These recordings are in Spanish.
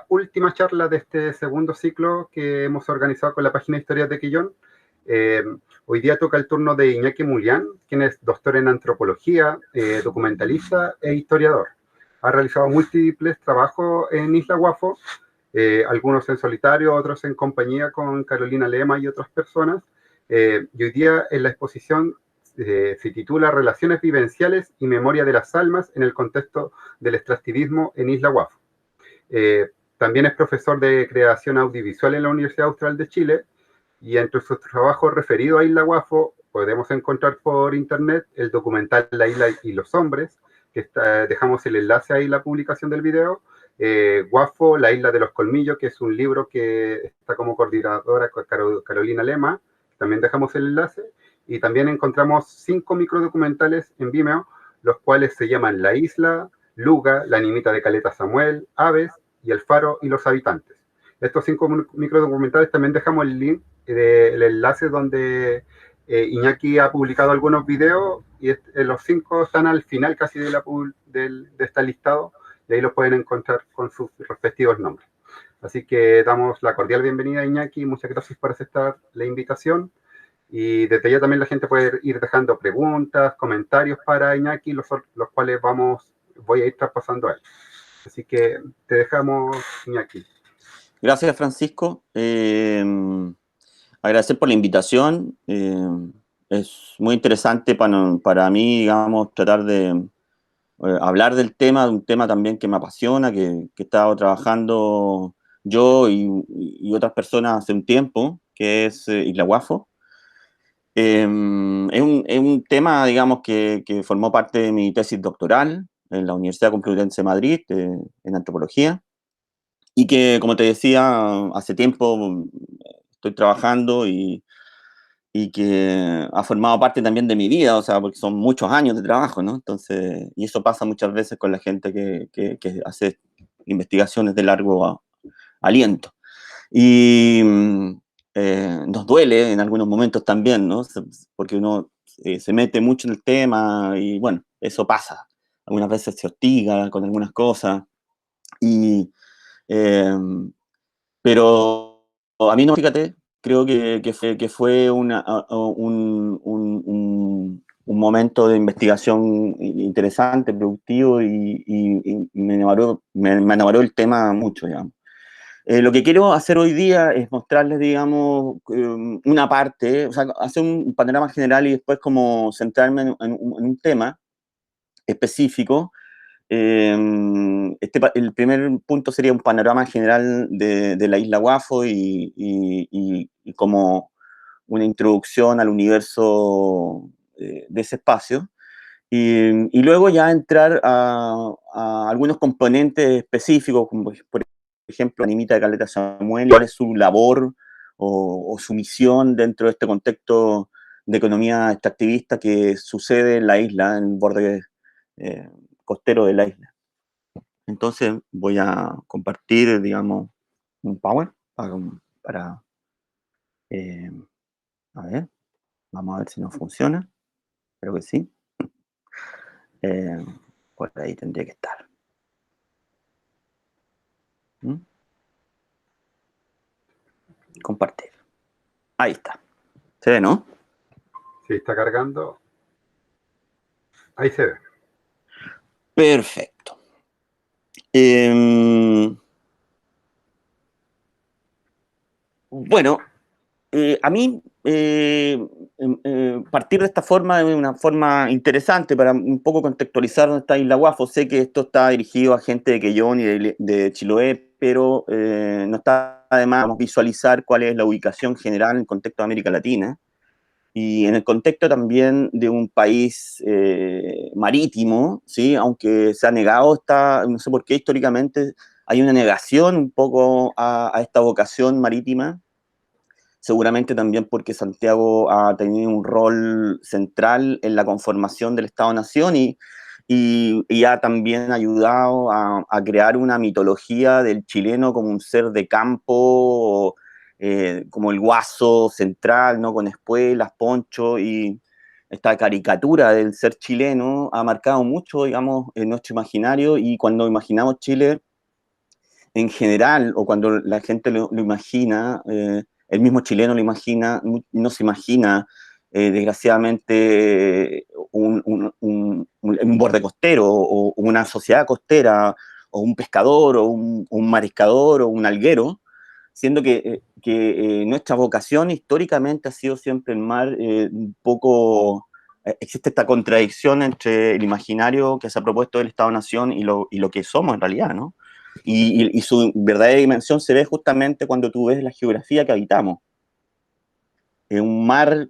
última charla de este segundo ciclo que hemos organizado con la página Historias de Quillón. Hoy día toca el turno de Iñaki Mulián, quien es doctor en antropología, documentalista e historiador. Ha realizado múltiples trabajos en Isla Guafo, algunos en solitario, otros en compañía con Carolina Lema y otras personas. Y hoy día en la exposición se titula Relaciones vivenciales y memoria de las almas en el contexto del extractivismo en Isla Guafo. También es profesor de creación audiovisual en la Universidad Austral de Chile, y entre sus trabajos referidos a Isla Guafo podemos encontrar por internet el documental La Isla y los Hombres, que dejamos el enlace ahí en la publicación del video. Guafo, La Isla de los Colmillos, que es un libro que está como coordinadora con Carolina Lema, también dejamos el enlace. Y también encontramos 5 microdocumentales en Vimeo, los cuales se llaman La Isla, Luga, La Nimita de Caleta Samuel, Aves y El Faro y los Habitantes. Estos 5 microdocumentales también dejamos el link del enlace donde Iñaki ha publicado algunos videos, y los 5 están al final casi de este listado, y ahí los pueden encontrar con sus respectivos nombres. Así que damos la cordial bienvenida a Iñaki, muchas gracias por aceptar la invitación, y desde ya también la gente puede ir dejando preguntas, comentarios para Iñaki, los cuales voy a ir traspasando a él. Así que te dejamos, Iñaki. Gracias, Francisco. Agradecer por la invitación. Es muy interesante para mí, digamos, tratar de hablar del tema, de un tema también que me apasiona, que he estado trabajando yo y otras personas hace un tiempo, que es Isla Guafo. Es un tema, digamos, que formó parte de mi tesis doctoral en la Universidad Complutense de Madrid, en antropología, y que, como te decía, hace tiempo estoy trabajando y que ha formado parte también de mi vida, o sea, porque son muchos años de trabajo, ¿no? Entonces, y eso pasa muchas veces con la gente que hace investigaciones de largo aliento. Y nos duele en algunos momentos también, ¿no? Porque uno se mete mucho en el tema y, bueno, eso pasa. Algunas veces se hostiga con algunas cosas, y, pero a mí no, fíjate, creo que fue un momento de investigación interesante, productivo, y me enamoró el tema mucho, digamos. Lo que quiero hacer hoy día es mostrarles, digamos, una parte, o sea, hacer un panorama general y después como centrarme en un tema específico. El primer punto sería un panorama general de la Isla Guafo y como una introducción al universo de ese espacio. Y luego ya entrar a algunos componentes específicos, como por ejemplo, la Nimita de Caleta Samuel, cuál es su labor o su misión dentro de este contexto de economía extractivista que sucede en la isla, en el borde costero de la isla. Entonces voy a compartir, digamos, un Power para a ver, vamos a ver si nos funciona. Espero que sí. Eh, por ahí tendría que estar. Compartir. Ahí está. ¿Se ve, no? Sí, está cargando. Ahí se ve. Perfecto. Bueno, a mí partir de esta forma es una forma interesante para un poco contextualizar dónde está Isla Guafo. Sé que esto está dirigido a gente de Quellón y de Chiloé, pero no está además, vamos a visualizar cuál es la ubicación general en el contexto de América Latina y en el contexto también de un país marítimo, ¿sí? Aunque se ha negado, no sé por qué históricamente hay una negación un poco a esta vocación marítima. Seguramente también porque Santiago ha tenido un rol central en la conformación del Estado-Nación y ha también ayudado a crear una mitología del chileno como un ser de campo, como el guaso central, ¿no? Con espuelas, poncho, y esta caricatura del ser chileno ha marcado mucho, digamos, en nuestro imaginario, y cuando imaginamos Chile en general, o cuando la gente lo imagina, el mismo chileno lo imagina, no se imagina, desgraciadamente, un borde costero, o una sociedad costera, o un pescador, o un mariscador, o un alguero, siendo que nuestra vocación históricamente ha sido siempre el mar. Un poco existe esta contradicción entre el imaginario que se ha propuesto del Estado-Nación y lo que somos en realidad, ¿no? Y su verdadera dimensión se ve justamente cuando tú ves la geografía que habitamos. Un mar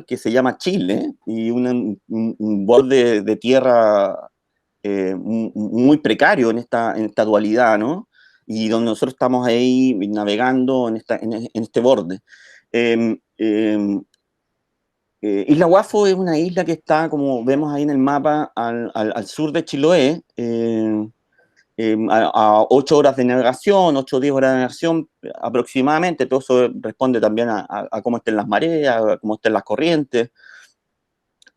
que se llama Chile, y un borde de tierra muy precario en esta dualidad, ¿no? Y donde nosotros estamos ahí navegando en este borde. Eh, eh, Isla Guafo es una isla que está, como vemos ahí en el mapa, al sur de Chiloé, a 8 horas de navegación, 8 o 10 horas de navegación aproximadamente. Todo eso responde también a cómo estén las mareas, a cómo estén las corrientes.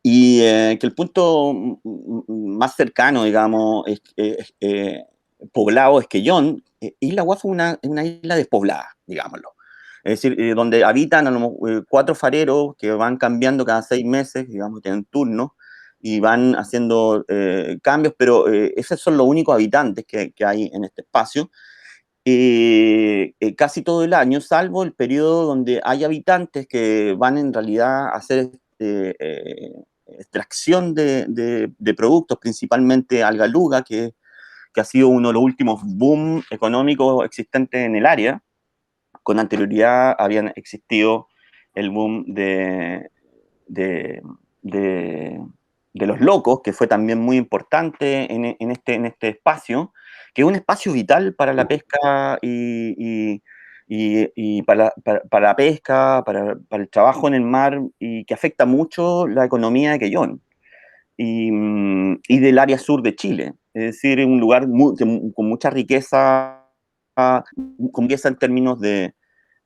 Y que el punto más cercano, digamos, poblado es Quellón. Isla Guafo es una isla despoblada, digámoslo. Es decir, donde habitan a lo mejor 4 fareros que van cambiando cada 6 meses, digamos, tienen turnos, y van haciendo cambios, pero esos son los únicos habitantes que hay en este espacio. Casi todo el año, salvo el periodo donde hay habitantes que van en realidad a hacer extracción de productos, principalmente algaluga, que ha sido uno de los últimos boom económicos existentes en el área. Con anterioridad habían existido el boom de, de, de los locos, que fue también muy importante en este espacio, que es un espacio vital para la pesca y para la pesca, para el trabajo en el mar, y que afecta mucho la economía de Quellón y del área sur de Chile. Es decir, es un lugar con mucha riqueza, con riqueza en términos de,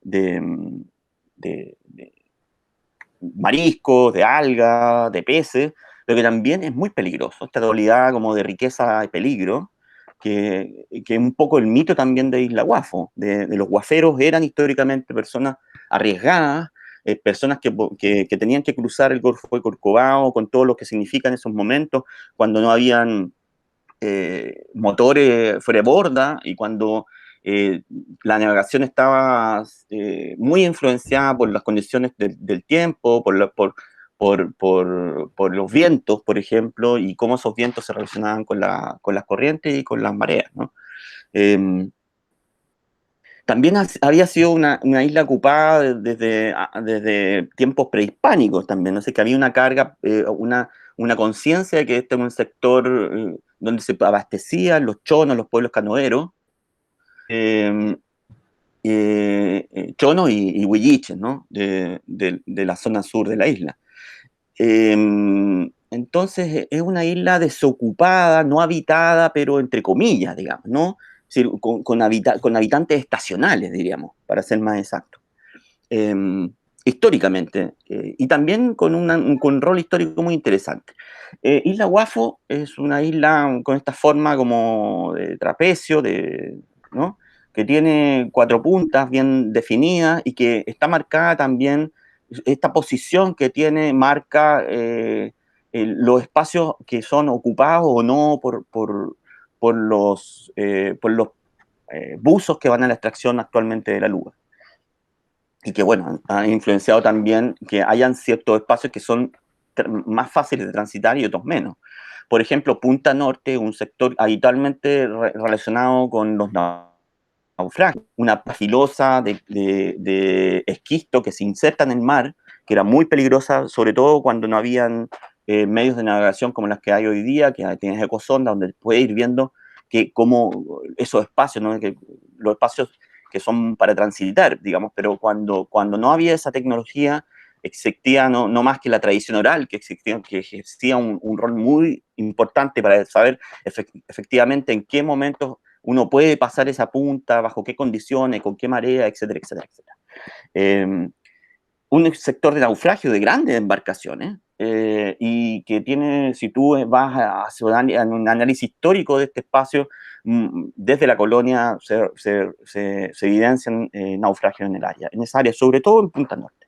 de mariscos, de algas, de peces, pero que también es muy peligroso. Esta dualidad como de riqueza y peligro, que es un poco el mito también de Isla Guafo. De los guaferos eran históricamente personas arriesgadas, personas que tenían que cruzar el Golfo de Corcovado con todo lo que significa en esos momentos, cuando no habían motores fuera de borda, y cuando eh, la navegación estaba muy influenciada por las condiciones del tiempo, por los vientos, por ejemplo, y cómo esos vientos se relacionaban con las corrientes y con las mareas, ¿no? Eh, También había sido una isla ocupada desde tiempos prehispánicos también, no sé, que había una carga, una conciencia de que este era un sector donde se abastecían los chonos, los pueblos canoeros, eh, chonos y huilliches, ¿no? De la zona sur de la isla. Eh, entonces es una isla desocupada, no habitada, pero entre comillas, digamos, ¿no? Es decir, con habitantes estacionales, diríamos, para ser más exacto. Eh, Históricamente, y también con un rol histórico muy interesante. Isla Guafo es una isla con esta forma como de trapecio, ¿no? Que tiene 4 puntas bien definidas y que está marcada también. Esta posición que tiene marca los espacios que son ocupados o no por los buzos que van a la extracción actualmente de la luz, y que, bueno, ha influenciado también que hayan ciertos espacios que son más fáciles de transitar y otros menos. Por ejemplo, Punta Norte, un sector habitualmente relacionado con los naufragios, una filosa de esquisto que se inserta en el mar, que era muy peligrosa, sobre todo cuando no habían medios de navegación como las que hay hoy día, que tienes ecosonda, donde puedes ir viendo que cómo esos espacios, ¿no? Que los espacios que son para transitar, digamos, pero cuando no había esa tecnología, existía no más que la tradición oral, que ejercía un rol muy importante para saber efectivamente en qué momentos uno puede pasar esa punta, bajo qué condiciones, con qué marea, etcétera, etcétera, etcétera. Eh, un sector de naufragio de grandes embarcaciones, y que tiene, si tú vas a hacer un análisis histórico de este espacio, desde la colonia se evidencian naufragios en el área, en esa área, sobre todo en Punta Norte.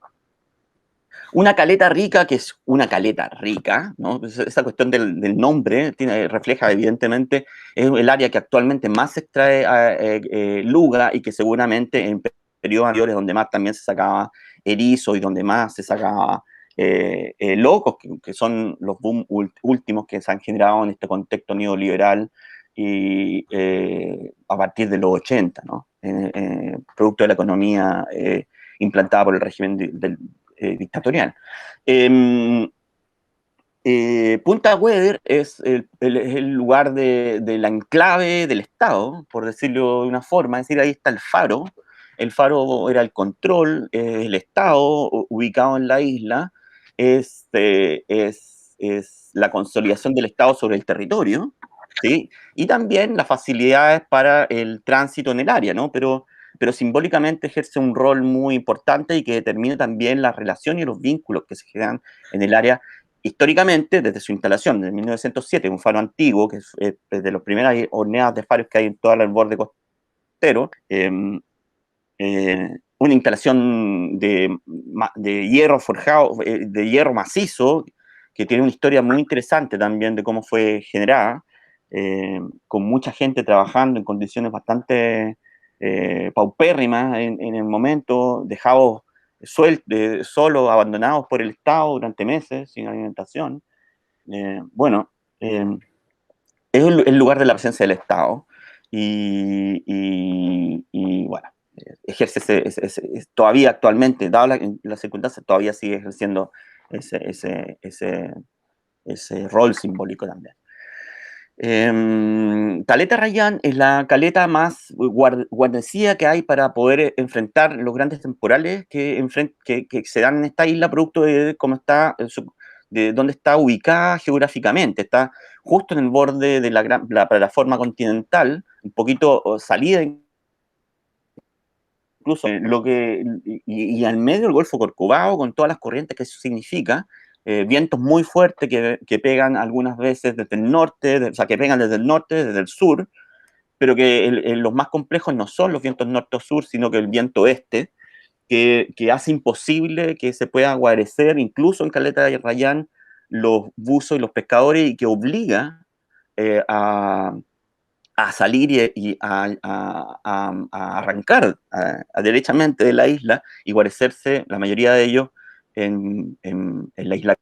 Una caleta rica, que es una caleta rica, ¿no? Esa cuestión del nombre refleja evidentemente, es el área que actualmente más se extrae luga, y que seguramente en periodos anteriores donde más también se sacaba erizo y donde más se sacaba locos, que son los boom últimos que se han generado en este contexto neoliberal y a partir de los 80, ¿no? Producto de la economía implantada por el régimen del dictatorial. Punta Weber es el lugar del enclave del Estado, por decirlo de una forma, es decir, ahí está el faro. El faro era el control, el Estado ubicado en la isla, es la consolidación del Estado sobre el territorio, ¿sí? Y también las facilidades para el tránsito en el área, ¿no? Pero simbólicamente ejerce un rol muy importante y que determina también la relación y los vínculos que se generan en el área históricamente, desde su instalación en 1907, un faro antiguo, que es de las primeras horneadas de faros que hay en todo el borde costero, una instalación de hierro forjado, de hierro macizo, que tiene una historia muy interesante también de cómo fue generada, con mucha gente trabajando en condiciones bastante paupérrimas en el momento, dejados solos, abandonados por el Estado durante meses, sin alimentación. Bueno, es el lugar de la presencia del Estado y bueno, ejerce todavía actualmente, dado las circunstancias, todavía sigue ejerciendo ese rol simbólico también. Caleta Rayán es la caleta más guarnecida que hay para poder enfrentar los grandes temporales que se dan en esta isla, producto de cómo está, de dónde está ubicada geográficamente. Está justo en el borde de la plataforma continental, un poquito salida incluso y al medio del Golfo Corcovado, con todas las corrientes que eso significa, vientos muy fuertes que pegan algunas veces desde el norte, o sea, que pegan desde el norte, desde el sur, pero que los más complejos no son los vientos norte o sur, sino que el viento este, que hace imposible que se pueda guarecer, incluso en Caleta de Rayán, los buzos y los pescadores, y que obliga a salir y a arrancar derechamente de la isla y guarecerse, la mayoría de ellos, en la isla,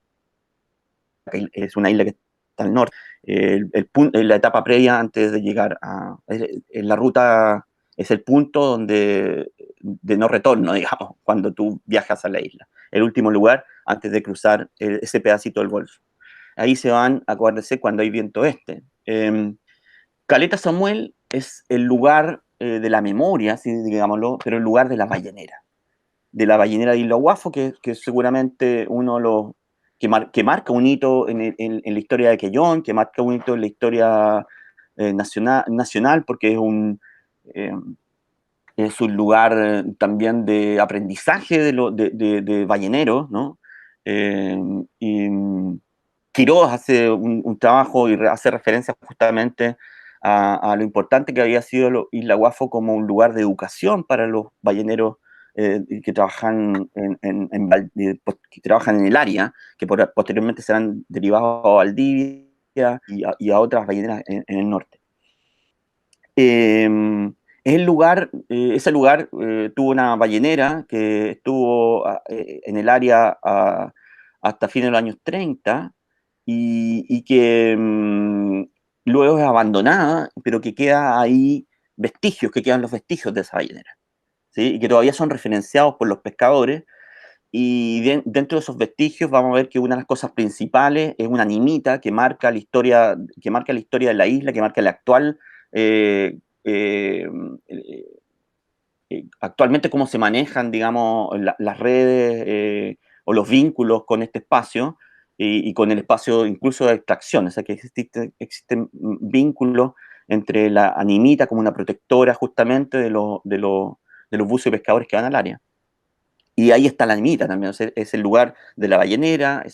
que es una isla que está al norte. La etapa previa antes de llegar en la ruta es el punto de no retorno, digamos, cuando tú viajas a la isla. El último lugar antes de cruzar ese pedacito del Golfo. Ahí se van a guarecer cuando hay viento este. Caleta Samuel es el lugar de la memoria, así digámoslo, pero el lugar de la ballenera de Isla Guafo, que seguramente uno que marca un hito en la historia de Quellón, que marca un hito en la historia nacional, porque eh, es un lugar también de aprendizaje de balleneros, ¿no? Y Quiroz hace un trabajo y hace referencia justamente a lo importante que había sido Isla Guafo como un lugar de educación para los balleneros que trabajan que trabajan en el área, que posteriormente serán derivados a Valdivia y a otras balleneras en el norte. Ese lugar tuvo una ballenera que estuvo en el área hasta fines de los años 30 y que luego es abandonada, pero que queda ahí que quedan los vestigios de esa ballenera, ¿sí? Y que todavía son referenciados por los pescadores. Y dentro de esos vestigios vamos a ver que una de las cosas principales es una nimita que marca la historia de la isla, que marca la actual eh, eh, actualmente cómo se manejan, digamos, las redes o los vínculos con este espacio y con el espacio incluso de extracción. O sea, que existen vínculos entre la animita como una protectora justamente de los buzos y pescadores que van al área. Y ahí está la Nimita también, o sea, es el lugar de la ballenera, y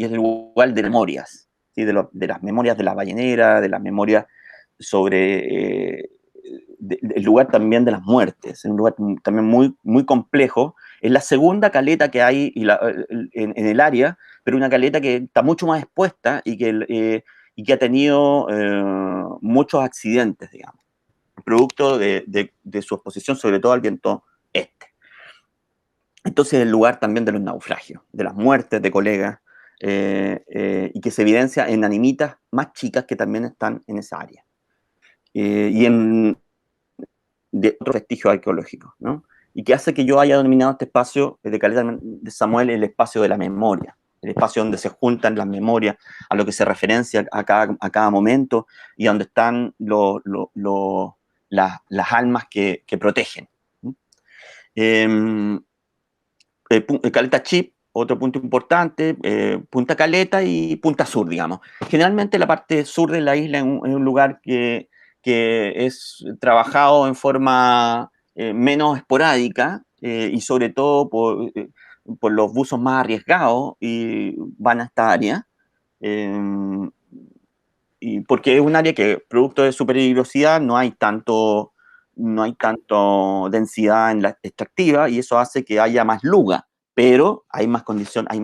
es el lugar de memorias, ¿sí? De las memorias de la ballenera, de las memorias sobre el lugar también de las muertes, es un lugar también muy, muy complejo. Es la segunda caleta que hay en el área, pero una caleta que está mucho más expuesta y que ha tenido muchos accidentes, digamos, producto de su exposición sobre todo al viento este. Entonces, el lugar también de los naufragios, de las muertes de colegas, y que se evidencia en animitas más chicas que también están en esa área. Y en de otros vestigios arqueológicos, ¿no? Y que hace que yo haya denominado este espacio de Caleta de Samuel el espacio de la memoria, el espacio donde se juntan las memorias, a lo que se referencia a cada momento, y donde están las almas que protegen. Eh, Caleta Chip, otro punto importante, Punta Caleta y Punta Sur, digamos. Generalmente la parte sur de la isla es un lugar que es trabajado en forma menos esporádica, y sobre todo por los buzos más arriesgados y van a esta área. eh, y porque es un área que, producto de su peligrosidad, no hay tanto densidad en la extractiva, y eso hace que haya más luga, pero hay más condición, hay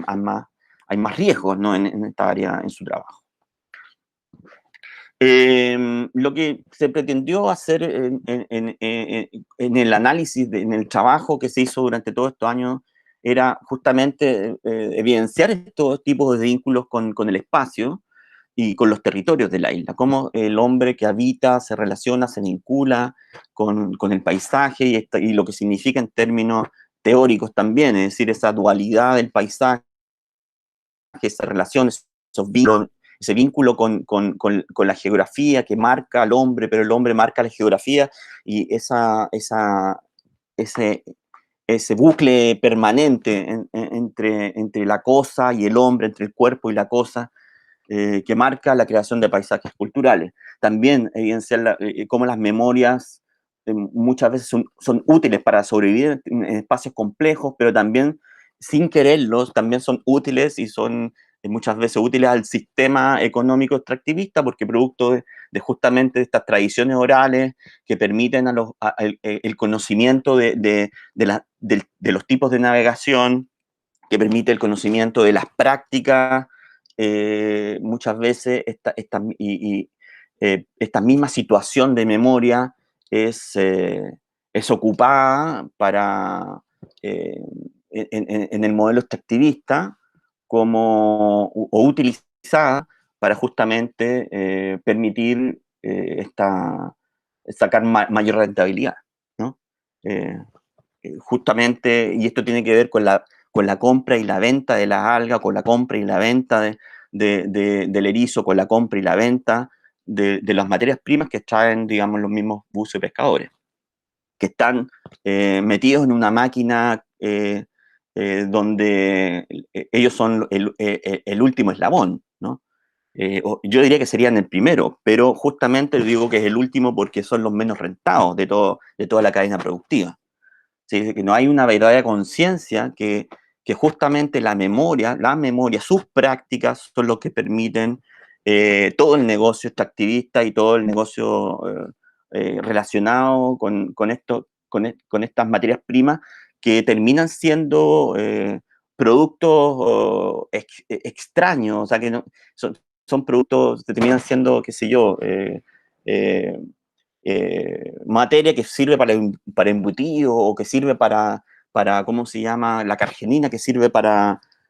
más riesgos, ¿no? en esta área en su trabajo. Lo que se pretendió hacer en el análisis, en el trabajo que se hizo durante todos estos años, era justamente evidenciar estos tipos de vínculos con el espacio y con los territorios de la isla, cómo el hombre que habita se relaciona, se vincula con el paisaje y lo que significa en términos teóricos también, es decir, esa dualidad del paisaje, esa relación, esos vínculos, ese vínculo con la geografía que marca al hombre, pero el hombre marca la geografía, y ese, ese bucle permanente entre la cosa y el hombre, entre el cuerpo y la cosa, que marca la creación de paisajes culturales. También evidenciar cómo las memorias muchas veces son útiles para sobrevivir en espacios complejos, pero también, sin quererlos, también son útiles y son muchas veces útiles al sistema económico extractivista, porque producto de justamente estas tradiciones orales que permiten el conocimiento de los tipos de navegación, que permite el conocimiento de las prácticas, muchas veces esta misma situación de memoria es ocupada eh, en el modelo extractivista o utilizada para justamente permitir sacar mayor rentabilidad, ¿no? Eh, Justamente, y esto tiene que ver con la compra y la venta de la alga, con la compra y la venta del erizo, con la compra y la venta de las materias primas que extraen, digamos, los mismos buzos y pescadores, que están metidos en una máquina donde ellos son el último eslabón, ¿no? Yo diría que serían el primero, pero justamente digo que es el último porque son los menos rentados de toda la cadena productiva. ¿Sí? Que no hay una verdadera conciencia que justamente la memoria, sus prácticas son lo que permiten todo el negocio extractivista y todo el negocio relacionado con estas materias primas que terminan siendo productos extraños, o sea, que no, son productos que terminan siendo, qué sé yo, eh, materia que sirve para embutido, o que sirve para, ¿cómo se llama? La cargenina, que sirve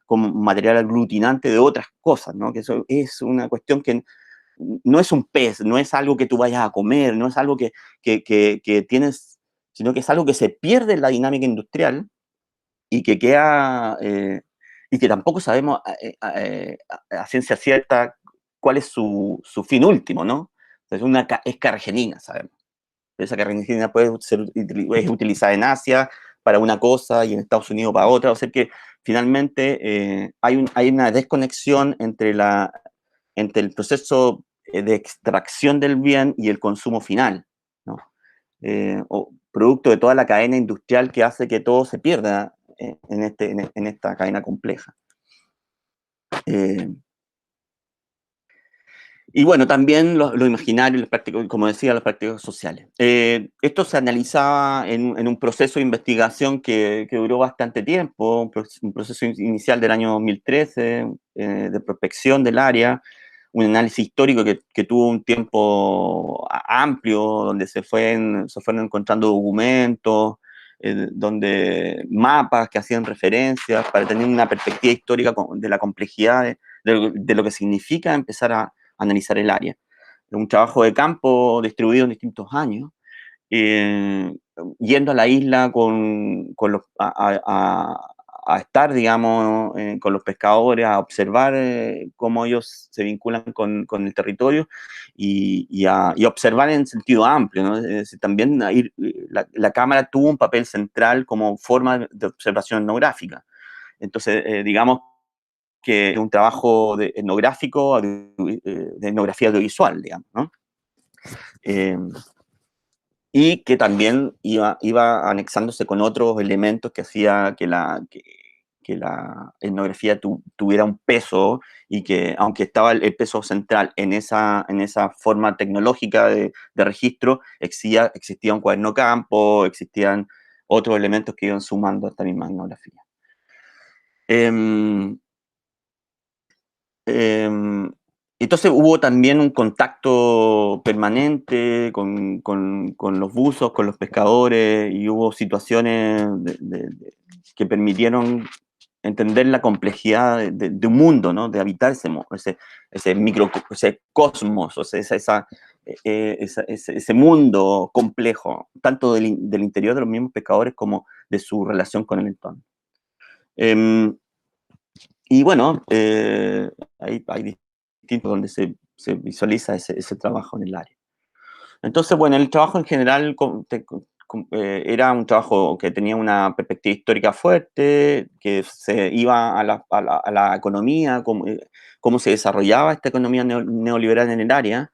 como material aglutinante de otras cosas, ¿no? Que eso es una cuestión que no es un pez, no es algo que tú vayas a comer, no es algo que tienes, sino que es algo que se pierde en la dinámica industrial y que queda, y que tampoco sabemos a ciencia cierta cuál es su fin último, ¿no? Es cargenina, sabemos. Esa carnicería es utilizada en Asia para una cosa y en Estados Unidos para otra. O sea que finalmente hay una desconexión entre el proceso de extracción del bien y el consumo final, ¿no? o producto de toda la cadena industrial que hace que todo se pierda en esta cadena compleja. Y bueno, también lo imaginario, los prácticos, como decía, los prácticos sociales. Esto se analizaba en un proceso de investigación que duró bastante tiempo, un proceso inicial del año 2013, de prospección del área, un análisis histórico que tuvo un tiempo amplio, donde se fueron encontrando documentos, donde mapas que hacían referencias para tener una perspectiva histórica de la complejidad de lo que significa empezar a analizar el área. Es un trabajo de campo distribuido en distintos años, eh, yendo a la isla a estar, digamos, con los pescadores, a observar cómo ellos se vinculan con el territorio y a observar en sentido amplio, ¿no? También ahí, la cámara tuvo un papel central como forma de observación etnográfica. Entonces, digamos que es un trabajo etnográfico, de etnografía audiovisual, digamos, ¿no? Y que también iba anexándose con otros elementos que hacía que la etnografía tuviera un peso y que, aunque estaba el peso central en esa forma tecnológica de registro, existía un cuaderno campo, existían otros elementos que iban sumando a esta misma etnografía. Entonces hubo también un contacto permanente con los buzos, con los pescadores, y hubo situaciones que permitieron entender la complejidad de un mundo, ¿no? De habitar ese cosmos, o sea, ese mundo complejo, tanto del interior de los mismos pescadores como de su relación con el entorno. Y bueno, hay distintos donde se visualiza ese trabajo en el área. Entonces, bueno, el trabajo en general era un trabajo que tenía una perspectiva histórica fuerte, que se iba a la economía, cómo se desarrollaba esta economía neoliberal en el área,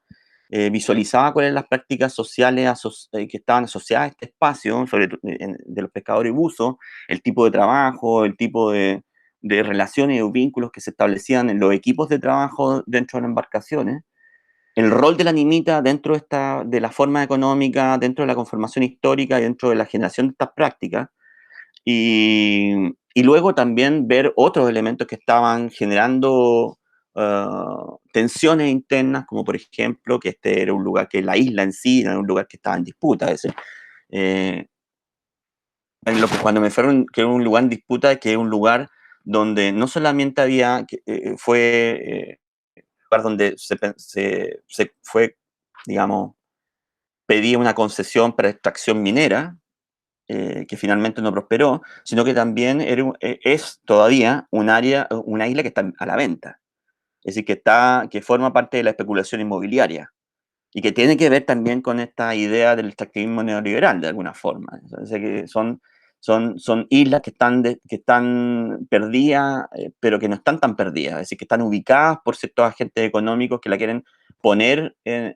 visualizaba cuáles eran las prácticas sociales que estaban asociadas a este espacio, de los pescadores y buzos, el tipo de trabajo, el tipo de relaciones y vínculos que se establecían en los equipos de trabajo dentro de las embarcaciones, el rol de la nimita dentro de la forma económica, dentro de la conformación histórica y dentro de la generación de estas prácticas, y luego también ver otros elementos que estaban generando tensiones internas, como por ejemplo que este era un lugar, que la isla en sí era un lugar que estaba en disputa. Es decir, eh, cuando me fueron que era un lugar en disputa, que es un lugar donde no solamente fue lugar donde se fue, digamos, pedía una concesión para extracción minera, que finalmente no prosperó, sino que también es todavía una isla que está a la venta. Es decir, que forma parte de la especulación inmobiliaria y que tiene que ver también con esta idea del extractivismo neoliberal, de alguna forma. O sea, que son islas que están perdidas, pero que no están tan perdidas, es decir, que están ubicadas por ciertos agentes económicos que la quieren poner en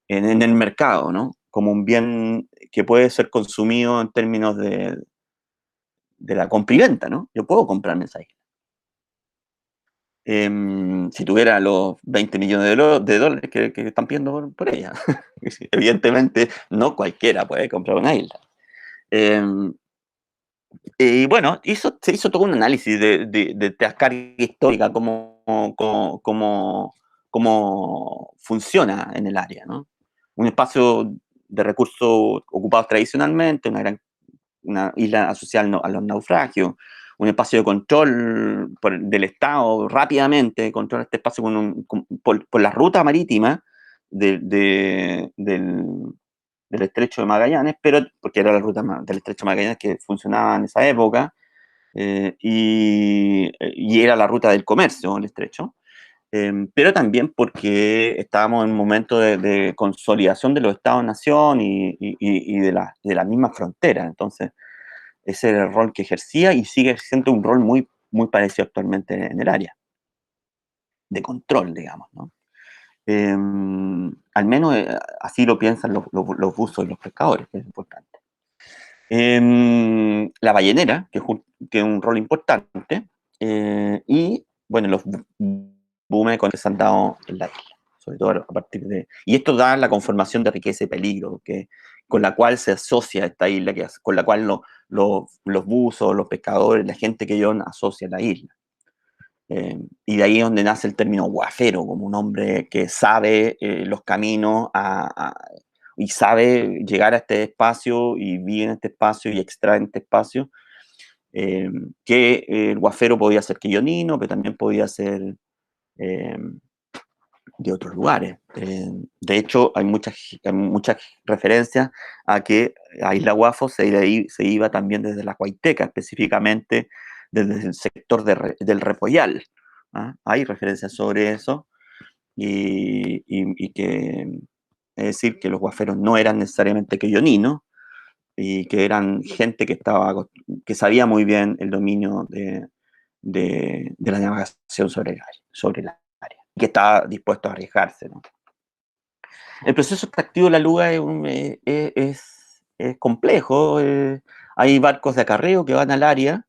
el mercado, ¿no? Como un bien que puede ser consumido en términos de la compra y venta, ¿no? Yo puedo comprarme esa isla. Si tuviera los 20 millones de dólares que están pidiendo por ella. Evidentemente, no cualquiera puede comprar una isla. Y bueno, se hizo todo un análisis de la carga histórica, cómo funciona en el área, ¿no? Un espacio de recursos ocupados tradicionalmente, una isla asociada a los naufragios, un espacio de control del Estado rápidamente, controla este espacio por la ruta marítima del Estrecho de Magallanes, pero porque era la ruta del Estrecho de Magallanes que funcionaba en esa época, y era la ruta del comercio, el Estrecho, pero también porque estábamos en un momento de consolidación de los Estados-nación y de la misma frontera. Entonces, ese era el rol que ejercía y sigue siendo un rol muy, muy parecido actualmente en el área, de control, digamos, ¿no? al menos así lo piensan los buzos y los pescadores, que es importante. La ballenera, que es un rol importante, y bueno, los búmenes que se han dado en la isla, sobre todo a partir de... Y esto da la conformación de riqueza y peligro, con la cual se asocia esta isla, con la cual los buzos, los pescadores, la gente que yo asocia a la isla. Y de ahí es donde nace el término guafero, como un hombre que sabe los caminos y sabe llegar a este espacio y vive en este espacio y extrae en este espacio, que el guafero podía ser quillonino, pero también podía ser eh, de otros lugares. De hecho, hay muchas referencias a que a Isla Guafo se iba también desde la Huayteca, específicamente desde el sector del Repollal. ¿Ah? Hay referencias sobre eso y que, es decir, que los guaferos no eran necesariamente quilloninos y que eran gente que sabía muy bien el dominio de la navegación sobre el área, que estaba dispuesto a arriesgarse, ¿no? El proceso extractivo de la luga es complejo. Hay barcos de acarreo que van al área,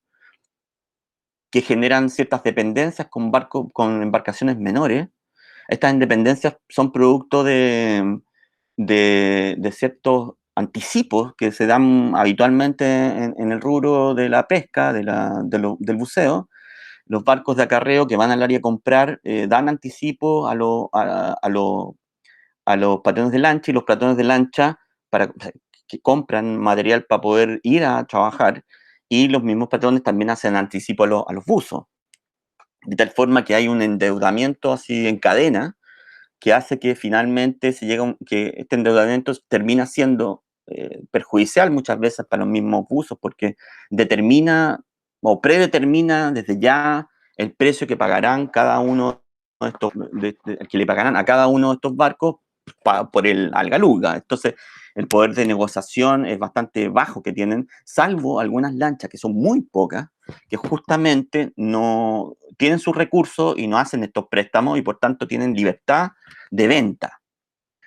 que generan ciertas dependencias con embarcaciones menores. Estas dependencias son producto de ciertos anticipos que se dan habitualmente en el rubro de la pesca, del buceo. Los barcos de acarreo que van al área a comprar dan anticipo a los patrones de lancha, y los patrones de lancha que compran material para poder ir a trabajar, y los mismos patrones también hacen anticipo a los buzos, de tal forma que hay un endeudamiento así en cadena que hace que finalmente que este endeudamiento termina siendo perjudicial muchas veces para los mismos buzos, porque determina o predetermina desde ya el precio que pagarán cada uno de estos, que le pagarán a cada uno de estos barcos por el algaluga. Entonces, el poder de negociación es bastante bajo que tienen, salvo algunas lanchas que son muy pocas, que justamente no tienen sus recursos y no hacen estos préstamos y por tanto tienen libertad de venta.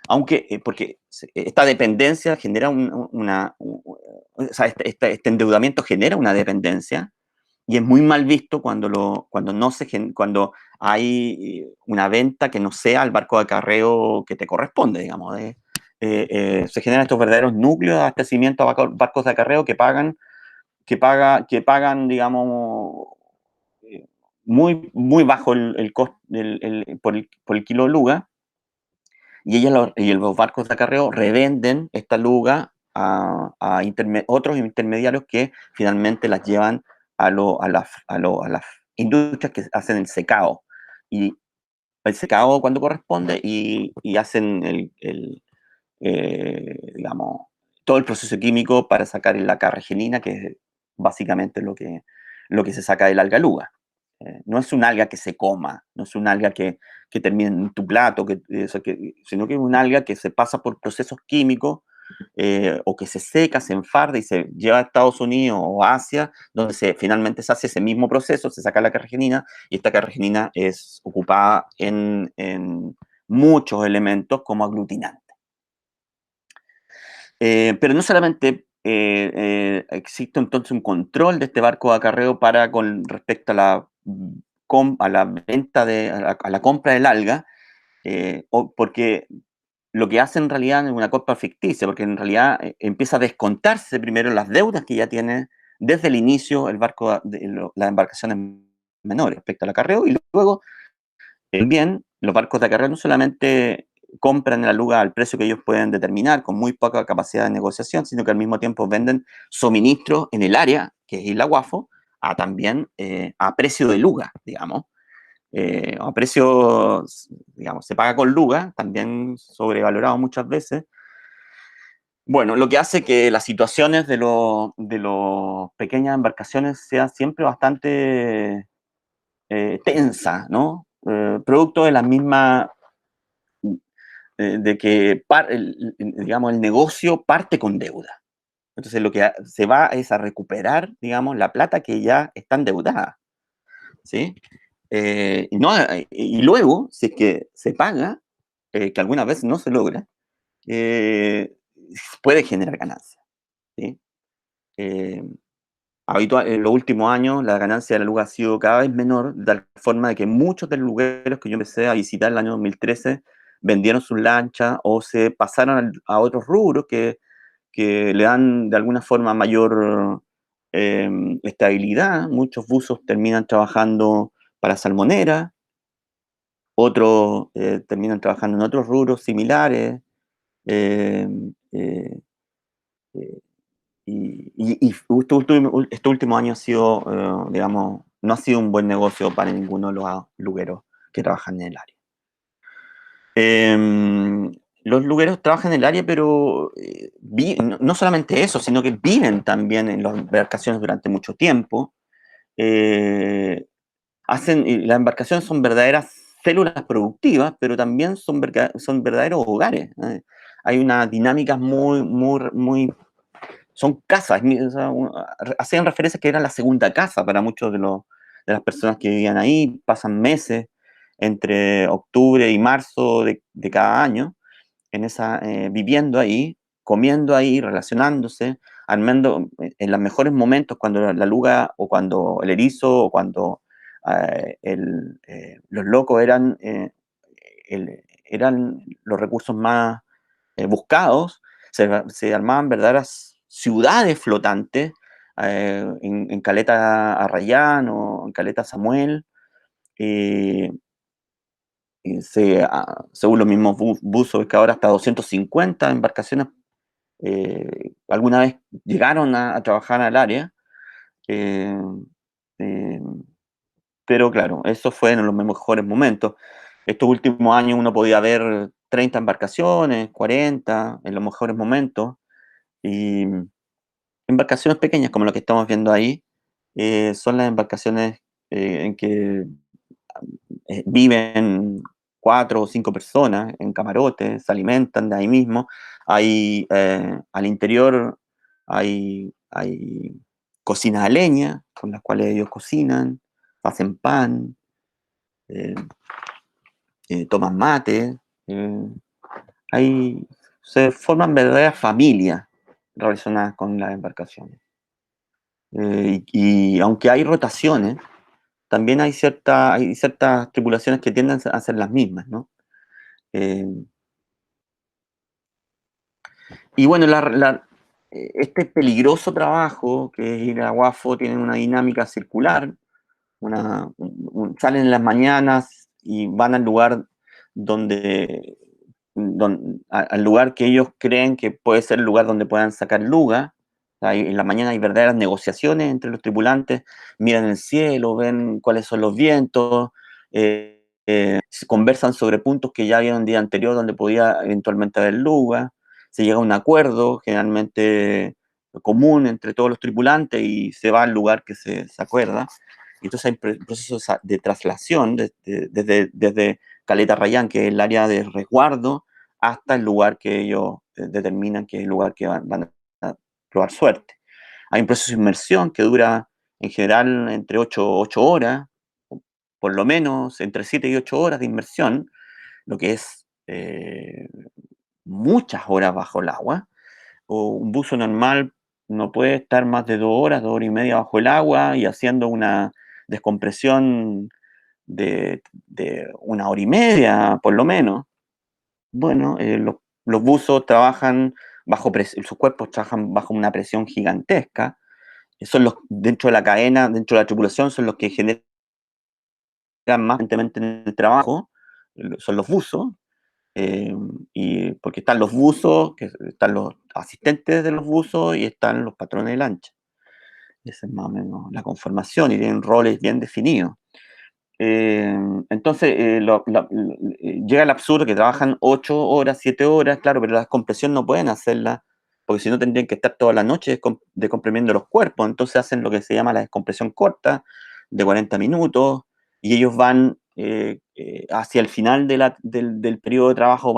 Aunque, porque esta dependencia genera o sea, este endeudamiento genera una dependencia, y es muy mal visto cuando hay una venta que no sea el barco de acarreo que te corresponde, digamos. Se generan estos verdaderos núcleos de abastecimiento a barcos de acarreo que pagan, digamos, eh, muy bajo el costo por el kilo de luga, y los barcos de acarreo revenden esta luga a otros intermediarios que finalmente las llevan a las industrias que hacen el secado. Y el secado cuando corresponde, y hacen digamos, todo el proceso químico para sacar la carragenina, que es básicamente lo que se saca del alga luga. No es un alga que se coma, no es un alga que termine en tu plato, sino que es un alga que se pasa por procesos químicos, o que se seca, se enfarda y se lleva a Estados Unidos o Asia, donde finalmente se hace ese mismo proceso, se saca la carragenina, y esta carragenina es ocupada en muchos elementos como aglutinante. Pero no solamente existe entonces un control de este barco de acarreo con respecto a la venta, a la compra del alga, porque lo que hace en realidad es una compra ficticia, porque en realidad empieza a descontarse primero las deudas que ya tiene desde el inicio el barco, las embarcaciones menores respecto al acarreo, y luego bien los barcos de acarreo no solamente compran la luga al precio que ellos pueden determinar, con muy poca capacidad de negociación, sino que al mismo tiempo venden suministros en el área, que es Isla Guafo, también a precio de luga, digamos. A precio, digamos, se paga con luga, también sobrevalorado muchas veces. Bueno, lo que hace que las situaciones de los pequeñas embarcaciones sean siempre bastante tensas, ¿no? Producto de la misma, de que, digamos, el negocio parte con deuda. Entonces lo que se va es a recuperar, digamos, la plata que ya está endeudada, ¿sí? Y luego, si es que se paga, que algunas veces no se logra, eh, puede generar ganancias, ¿sí? Eh, en los últimos años la ganancia de la luz ha sido cada vez menor, de tal forma de que muchos de los lugares que yo empecé a visitar el año 2013 vendieron sus lanchas o se pasaron a otros rubros que le dan de alguna forma mayor estabilidad. Muchos buzos terminan trabajando para salmonera, otros terminan trabajando en otros rubros similares. eh, eh, eh, y este último año ha sido, digamos, no ha sido un buen negocio para ninguno de los lugueros que trabajan en el área. Los lugueros trabajan en el área, pero no solamente eso, sino que viven también en las embarcaciones durante mucho tiempo. Eh, y las embarcaciones son verdaderas células productivas, pero también son verdaderos hogares. Hay unas dinámicas muy son casas. O sea, hacían referencia a que era la segunda casa para muchos de las personas que vivían ahí. Pasan meses entre octubre y marzo de cada año viviendo ahí, comiendo ahí, relacionándose, armando en los mejores momentos cuando la luga o cuando el erizo o cuando los locos eran los recursos más buscados. Se armaban verdaderas ciudades flotantes en Caleta Arrayán o en Caleta Samuel. eh, Según los mismos buzos, que ahora hasta 250 embarcaciones alguna vez llegaron a trabajar al área. eh, eh, pero claro, eso fue en los mejores momentos. Estos últimos años uno podía ver 30 embarcaciones, 40 en los mejores momentos. Y embarcaciones pequeñas como lo que estamos viendo ahí son las embarcaciones en que viven 4 o 5 personas en camarotes, se alimentan de ahí mismo. Al interior hay cocinas a leña con las cuales ellos cocinan, hacen pan, eh, toman mate. eh, Se forman verdaderas familias relacionadas con las embarcaciones. Y aunque hay rotaciones, también hay ciertas tripulaciones que tienden a ser las mismas, ¿no? Eh, y bueno, este peligroso trabajo que es ir a Guafo tiene una dinámica circular. Salen en las mañanas y van al lugar al lugar que ellos creen que puede ser el lugar donde puedan sacar luga. En la mañana hay verdaderas negociaciones entre los tripulantes, miran el cielo, ven cuáles son los vientos, se conversan sobre puntos que ya vieron el día anterior donde podía eventualmente haber luga, se llega a un acuerdo generalmente común entre todos los tripulantes y se va al lugar que se acuerda. Y entonces hay procesos de traslación desde Caleta Rayán, que es el área de resguardo, hasta el lugar que ellos determinan que es el lugar que van a probar suerte. Hay un proceso de inmersión que dura en general entre 8 horas, por lo menos entre 7 y 8 horas de inmersión, lo que es muchas horas bajo el agua. O un buzo normal no puede estar más de 2 horas, 2 horas y media bajo el agua y haciendo una descompresión de 1 hora y media, por lo menos. Bueno, los buzos trabajan bajo presión, sus cuerpos trabajan bajo una presión gigantesca. Dentro de la cadena, dentro de la tripulación, son los que generan más evidentemente en el trabajo, son los buzos. Y porque están los buzos, que están los asistentes de los buzos y están los patrones de lancha. Esa es más o menos la conformación y tienen roles bien definidos. Eh, entonces, llega el absurdo que trabajan 8 horas, 7 horas, claro, pero la descompresión no pueden hacerla, porque si no tendrían que estar toda la noche descomprimiendo los cuerpos. Entonces hacen lo que se llama la descompresión corta, de 40 minutos, y ellos van hacia el final del periodo de trabajo,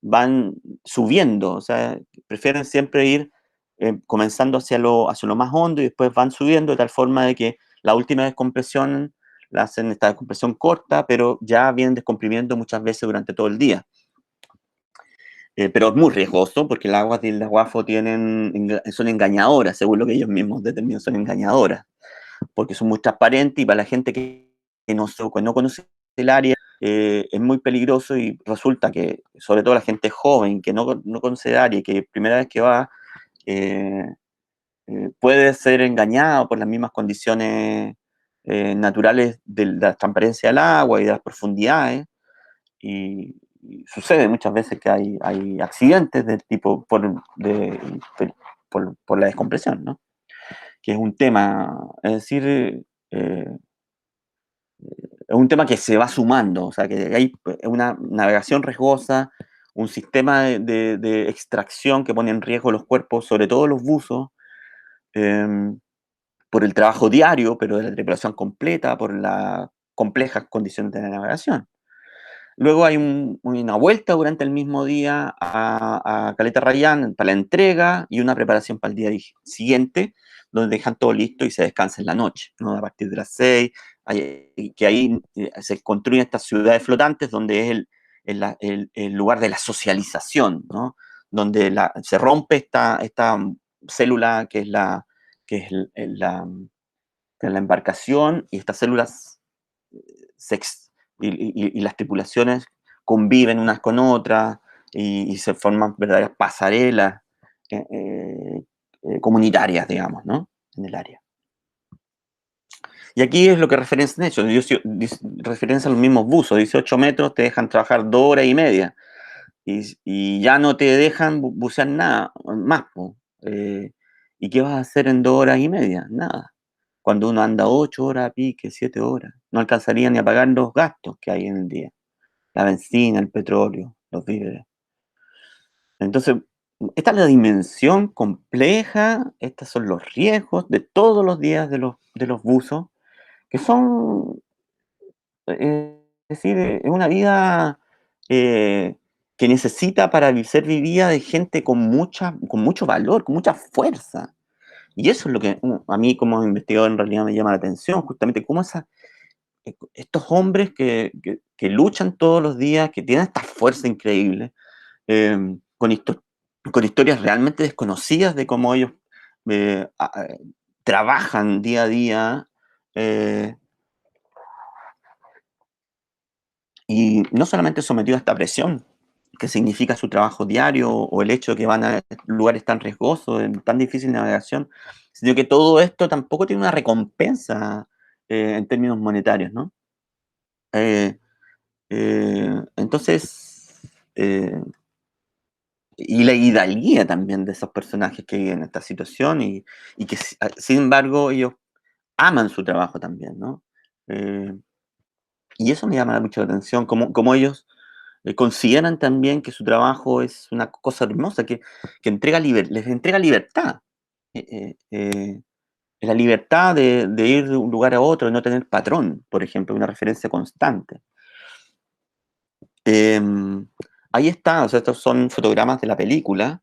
van subiendo, o sea, prefieren siempre ir comenzando hacia lo más hondo y después van subiendo de tal forma de que la última descompresión la hacen esta descompresión corta, pero ya vienen descomprimiendo muchas veces durante todo el día. pero es muy riesgoso porque las aguas del Aguafo son engañadoras, según lo que ellos mismos determinan, son engañadoras, porque son muy transparentes y para la gente que no conoce el área es muy peligroso y resulta que, sobre todo la gente joven que no conoce el área y que primera vez que va, eh, puede ser engañado por las mismas condiciones naturales de la transparencia del agua y de las profundidades. Y sucede muchas veces que hay accidentes del tipo por la descompresión, ¿no? Que es un tema, es decir, es un tema que se va sumando, o sea, que hay una navegación riesgosa, un sistema de extracción que pone en riesgo los cuerpos, sobre todo los buzos, eh, por el trabajo diario, pero de la tripulación completa, por las complejas condiciones de la navegación. Luego hay una vuelta durante el mismo día a Caleta Rayán para la entrega y una preparación para el día siguiente, donde dejan todo listo y se descansa en la noche, ¿no? A partir de las 6, que ahí se construyen estas ciudades flotantes, donde es el lugar de la socialización, ¿no? Donde se rompe esta célula que es la embarcación, y estas células se y las tripulaciones conviven unas con otras y se forman verdaderas pasarelas eh, eh, comunitarias, digamos, ¿no? En el área. Y aquí es lo que referencian ellos, referencian los mismos buzos, 18 metros te dejan trabajar 2 horas y media y ya no te dejan bucear nada más. ¿Y qué vas a hacer en 2 horas y media? Nada. Cuando uno anda 8 horas a pique, 7 horas, no alcanzaría ni a pagar los gastos que hay en el día. La benzina, el petróleo, los víveres. Entonces, esta es la dimensión compleja, estos son los riesgos de todos los días de los buzos, que son, es decir, es una vida eh, que necesita para ser vivida de gente con mucho valor, con mucha fuerza. Y eso es lo que a mí como investigador en realidad me llama la atención, justamente cómo estos hombres que luchan todos los días, que tienen esta fuerza increíble, eh, con, con historias realmente desconocidas de cómo ellos eh, a- a- trabajan día a día, eh, y no solamente sometidos a esta presión que significa su trabajo diario o el hecho de que van a lugares tan riesgosos, en tan difícil navegación, sino que todo esto tampoco tiene una recompensa en términos monetarios, ¿no? Eh, entonces, eh, y la hidalguía también de esos personajes que viven en esta situación y que sin embargo ellos aman su trabajo también, ¿no? Eh, y eso me llama mucho la atención, como ellos consideran también que su trabajo es una cosa hermosa, que les entrega libertad. Eh, eh, eh, la libertad de ir de un lugar a otro, de no tener patrón, por ejemplo, una referencia constante. Ahí está, o sea, estos son fotogramas de la película,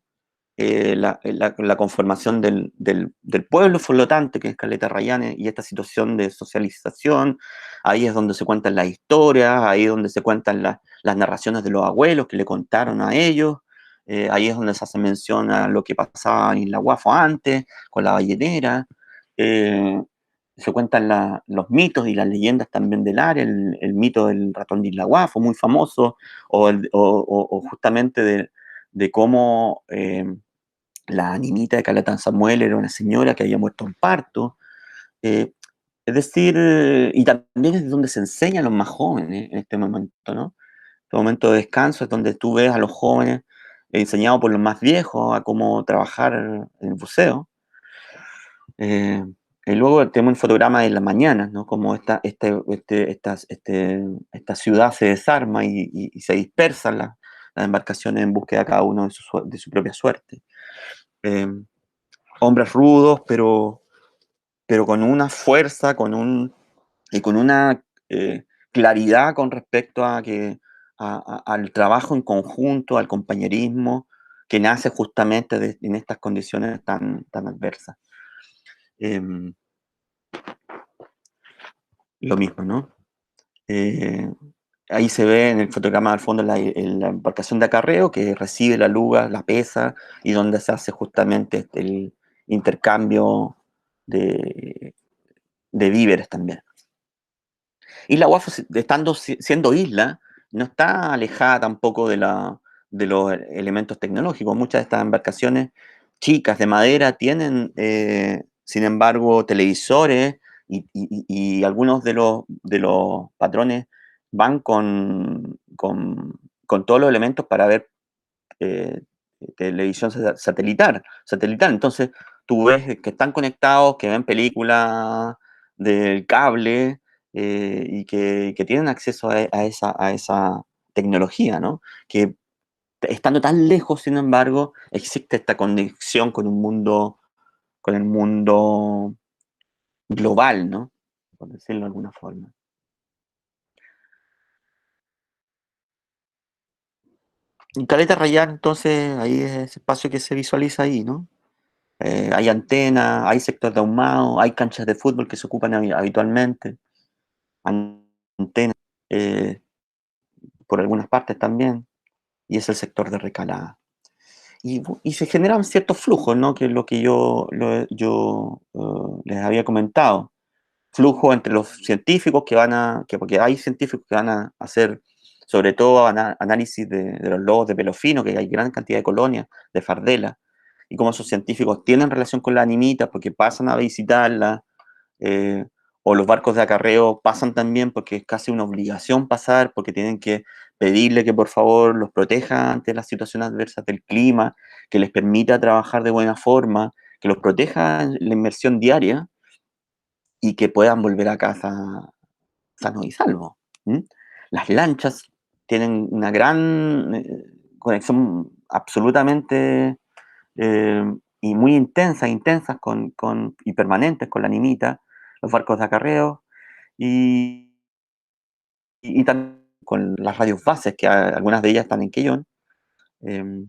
la conformación del pueblo flotante que es Caleta Rayanes y esta situación de socialización. Ahí es donde se cuentan las historias, ahí es donde se cuentan las narraciones de los abuelos que le contaron a ellos. Ahí es donde se hace mención a lo que pasaba en la Guafo antes, con la ballenera. eh, Se cuentan los mitos y las leyendas también del área, el mito del ratón de Isla Guafo, muy famoso, o justamente de cómo la niñita de Calatán Samuel era una señora que había muerto en parto. eh, es decir, y también es donde se enseña a los más jóvenes en este momento, ¿no? Este momento de descanso es donde tú ves a los jóvenes enseñados por los más viejos a cómo trabajar en el buceo. Eh, y luego tenemos el fotograma de las mañanas, ¿no? Como esta ciudad se desarma y se dispersan las embarcaciones en búsqueda de cada uno de su propia suerte. Eh, Hombres rudos, pero con una fuerza, y con una claridad con respecto al trabajo en conjunto, al compañerismo, que nace justamente en estas condiciones tan adversas. Eh, lo mismo, ¿no? Eh, ahí se ve en el fotograma al fondo la embarcación de acarreo que recibe la luga, la pesa, y donde se hace justamente el intercambio de, de víveres también. Isla Guafo, siendo isla, no está alejada tampoco de los elementos tecnológicos. Muchas de estas embarcaciones chicas de madera tienen, sin embargo, televisores y algunos de los patrones van con todos los elementos para ver eh, televisión satelital. Entonces, tú ves que están conectados, que ven películas del cable que tienen acceso a esa tecnología, ¿no? Que estando tan lejos, sin embargo, existe esta conexión con el mundo global, ¿no? Por decirlo de alguna forma. Y Caleta Rayar, entonces, ahí es ese espacio que se visualiza ahí, ¿no? Hay antenas, hay sector de ahumado, hay canchas de fútbol que se ocupan habitualmente, antenas eh, por algunas partes también, y es el sector de recalada. Y se generan ciertos flujos, ¿no? Que es lo que yo les había comentado. Flujo entre los científicos porque hay científicos que van a hacer, sobre todo, análisis de los lobos de pelo fino, que hay gran cantidad de colonias de fardela, y cómo esos científicos tienen relación con la animita porque pasan a visitarla, eh, o los barcos de acarreo pasan también porque es casi una obligación pasar, porque tienen que pedirle que por favor los proteja ante las situaciones adversas del clima, que les permita trabajar de buena forma, que los proteja en la inmersión diaria y que puedan volver a casa sanos y salvos. ¿Mm? Las lanchas tienen una gran conexión absolutamente y muy intensas y permanentes con la animita, los barcos de acarreo y, y también con las radios bases, que algunas de ellas están en Quellón. eh,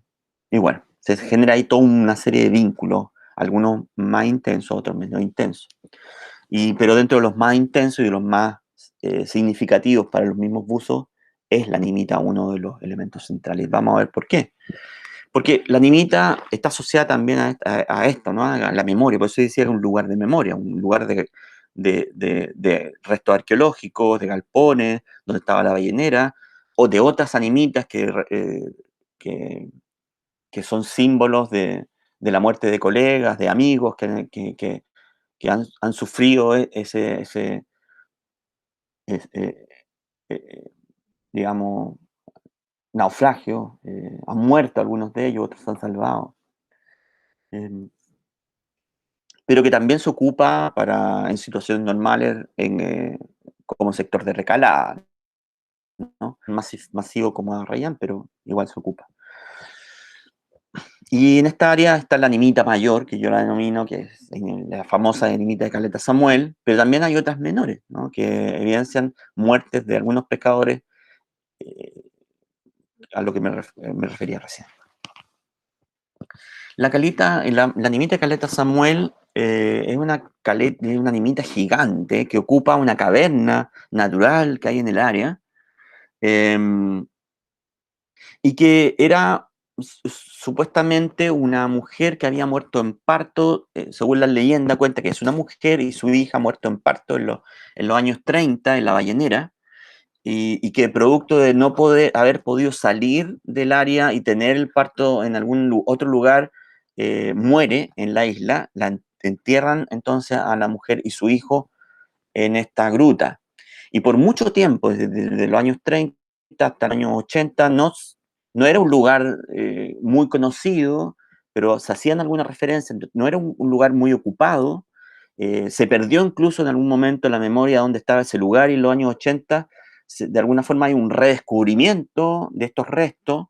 y bueno, se genera ahí toda una serie de vínculos, algunos más intensos, otros menos intensos. Pero dentro de los más intensos y de los más significativos para los mismos buzos, es la nimita uno de los elementos centrales. Vamos a ver por qué. Porque la nimita está asociada también a esto, ¿no? A la memoria. Por eso decía que era un lugar de memoria, un lugar de restos arqueológicos, de galpones, donde estaba la ballenera, o de otras animitas que, que son símbolos de la muerte de colegas, de amigos que han sufrido ese, eh, digamos, naufragio, han muerto algunos de ellos, otros se han salvado. Eh, pero que también se ocupa en situaciones normales como sector de recalada, ¿no? Masivo como Arrayán, pero igual se ocupa. Y en esta área está la nimita mayor, que yo la denomino, que es la famosa nimita de Caleta Samuel, pero también hay otras menores, ¿no? Que evidencian muertes de algunos pescadores, eh, a lo que me refería recién. La nimita de Caleta Samuel es una nimita gigante que ocupa una caverna natural que hay en el área, eh, y que era supuestamente una mujer que había muerto en parto, según la leyenda cuenta que es una mujer y su hija muerto en parto en los años 30 en la ballenera, y que producto de no haber podido salir del área y tener el parto en algún otro lugar, muere en la isla, la entierran entonces a la mujer y su hijo en esta gruta. Y por mucho tiempo, desde los años 30 hasta los años 80, no era un lugar muy conocido, pero se hacían algunas referencias, no era un lugar muy ocupado, se perdió incluso en algún momento la memoria de dónde estaba ese lugar, y en los años 80 de alguna forma hay un redescubrimiento de estos restos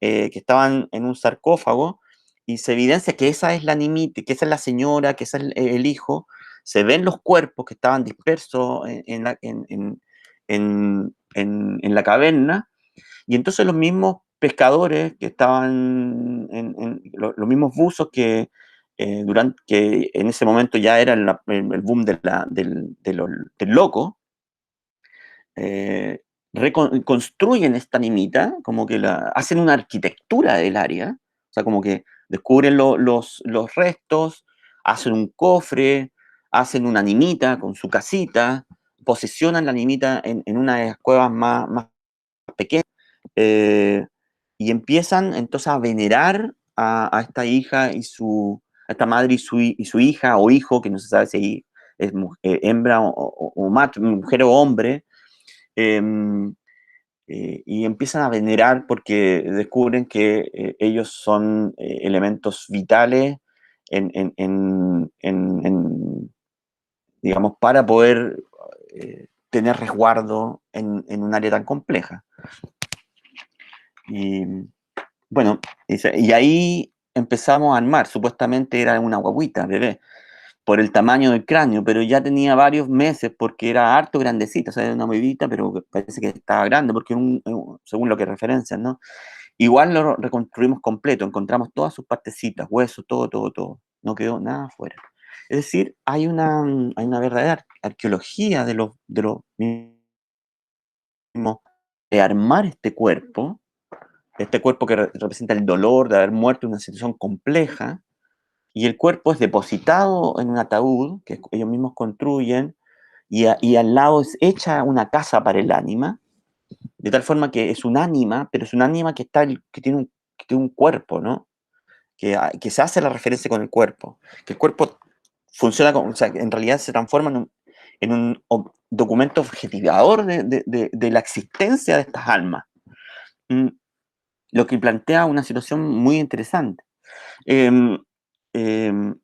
que estaban en un sarcófago, y se evidencia que esa es la nimita, que esa es la señora, que ese es el hijo. Se ven los cuerpos que estaban dispersos en la caverna, y entonces los mismos pescadores que estaban, los mismos buzos que en ese momento ya era el boom del loco, eh, reconstruyen esta animita, como que hacen una arquitectura del área, o sea, como que descubren los restos, hacen un cofre, hacen una animita con su casita, posicionan la animita en una de las cuevas más pequeñas, eh, y empiezan entonces a venerar a esta hija a esta madre y su hija o hijo, que no se sabe si es hembra o mujer o hombre, eh, y empiezan a venerar porque descubren que ellos son elementos vitales digamos, para poder tener resguardo en un área tan compleja. Y bueno, y ahí empezamos a armar, supuestamente era una guaguita, bebé, por el tamaño del cráneo, pero ya tenía varios meses porque era harto grandecita, o sea, era una bebita, pero parece que estaba grande, porque según lo que referencian, ¿no? Igual lo reconstruimos completo, encontramos todas sus partecitas, huesos, todo, todo, todo. No quedó nada afuera. Es decir, hay una verdadera arqueología de los mismos, de armar este cuerpo que representa el dolor de haber muerto en una situación compleja, y el cuerpo es depositado en un ataúd que ellos mismos construyen, y al lado es hecha una casa para el ánima, de tal forma que es un ánima, pero es un ánima que tiene un cuerpo, ¿no? Que se hace la referencia con el cuerpo, que el cuerpo funciona como, o sea, en realidad se transforma en un documento objetivador de la existencia de estas almas, mm, lo que plantea una situación muy interesante. Em, em,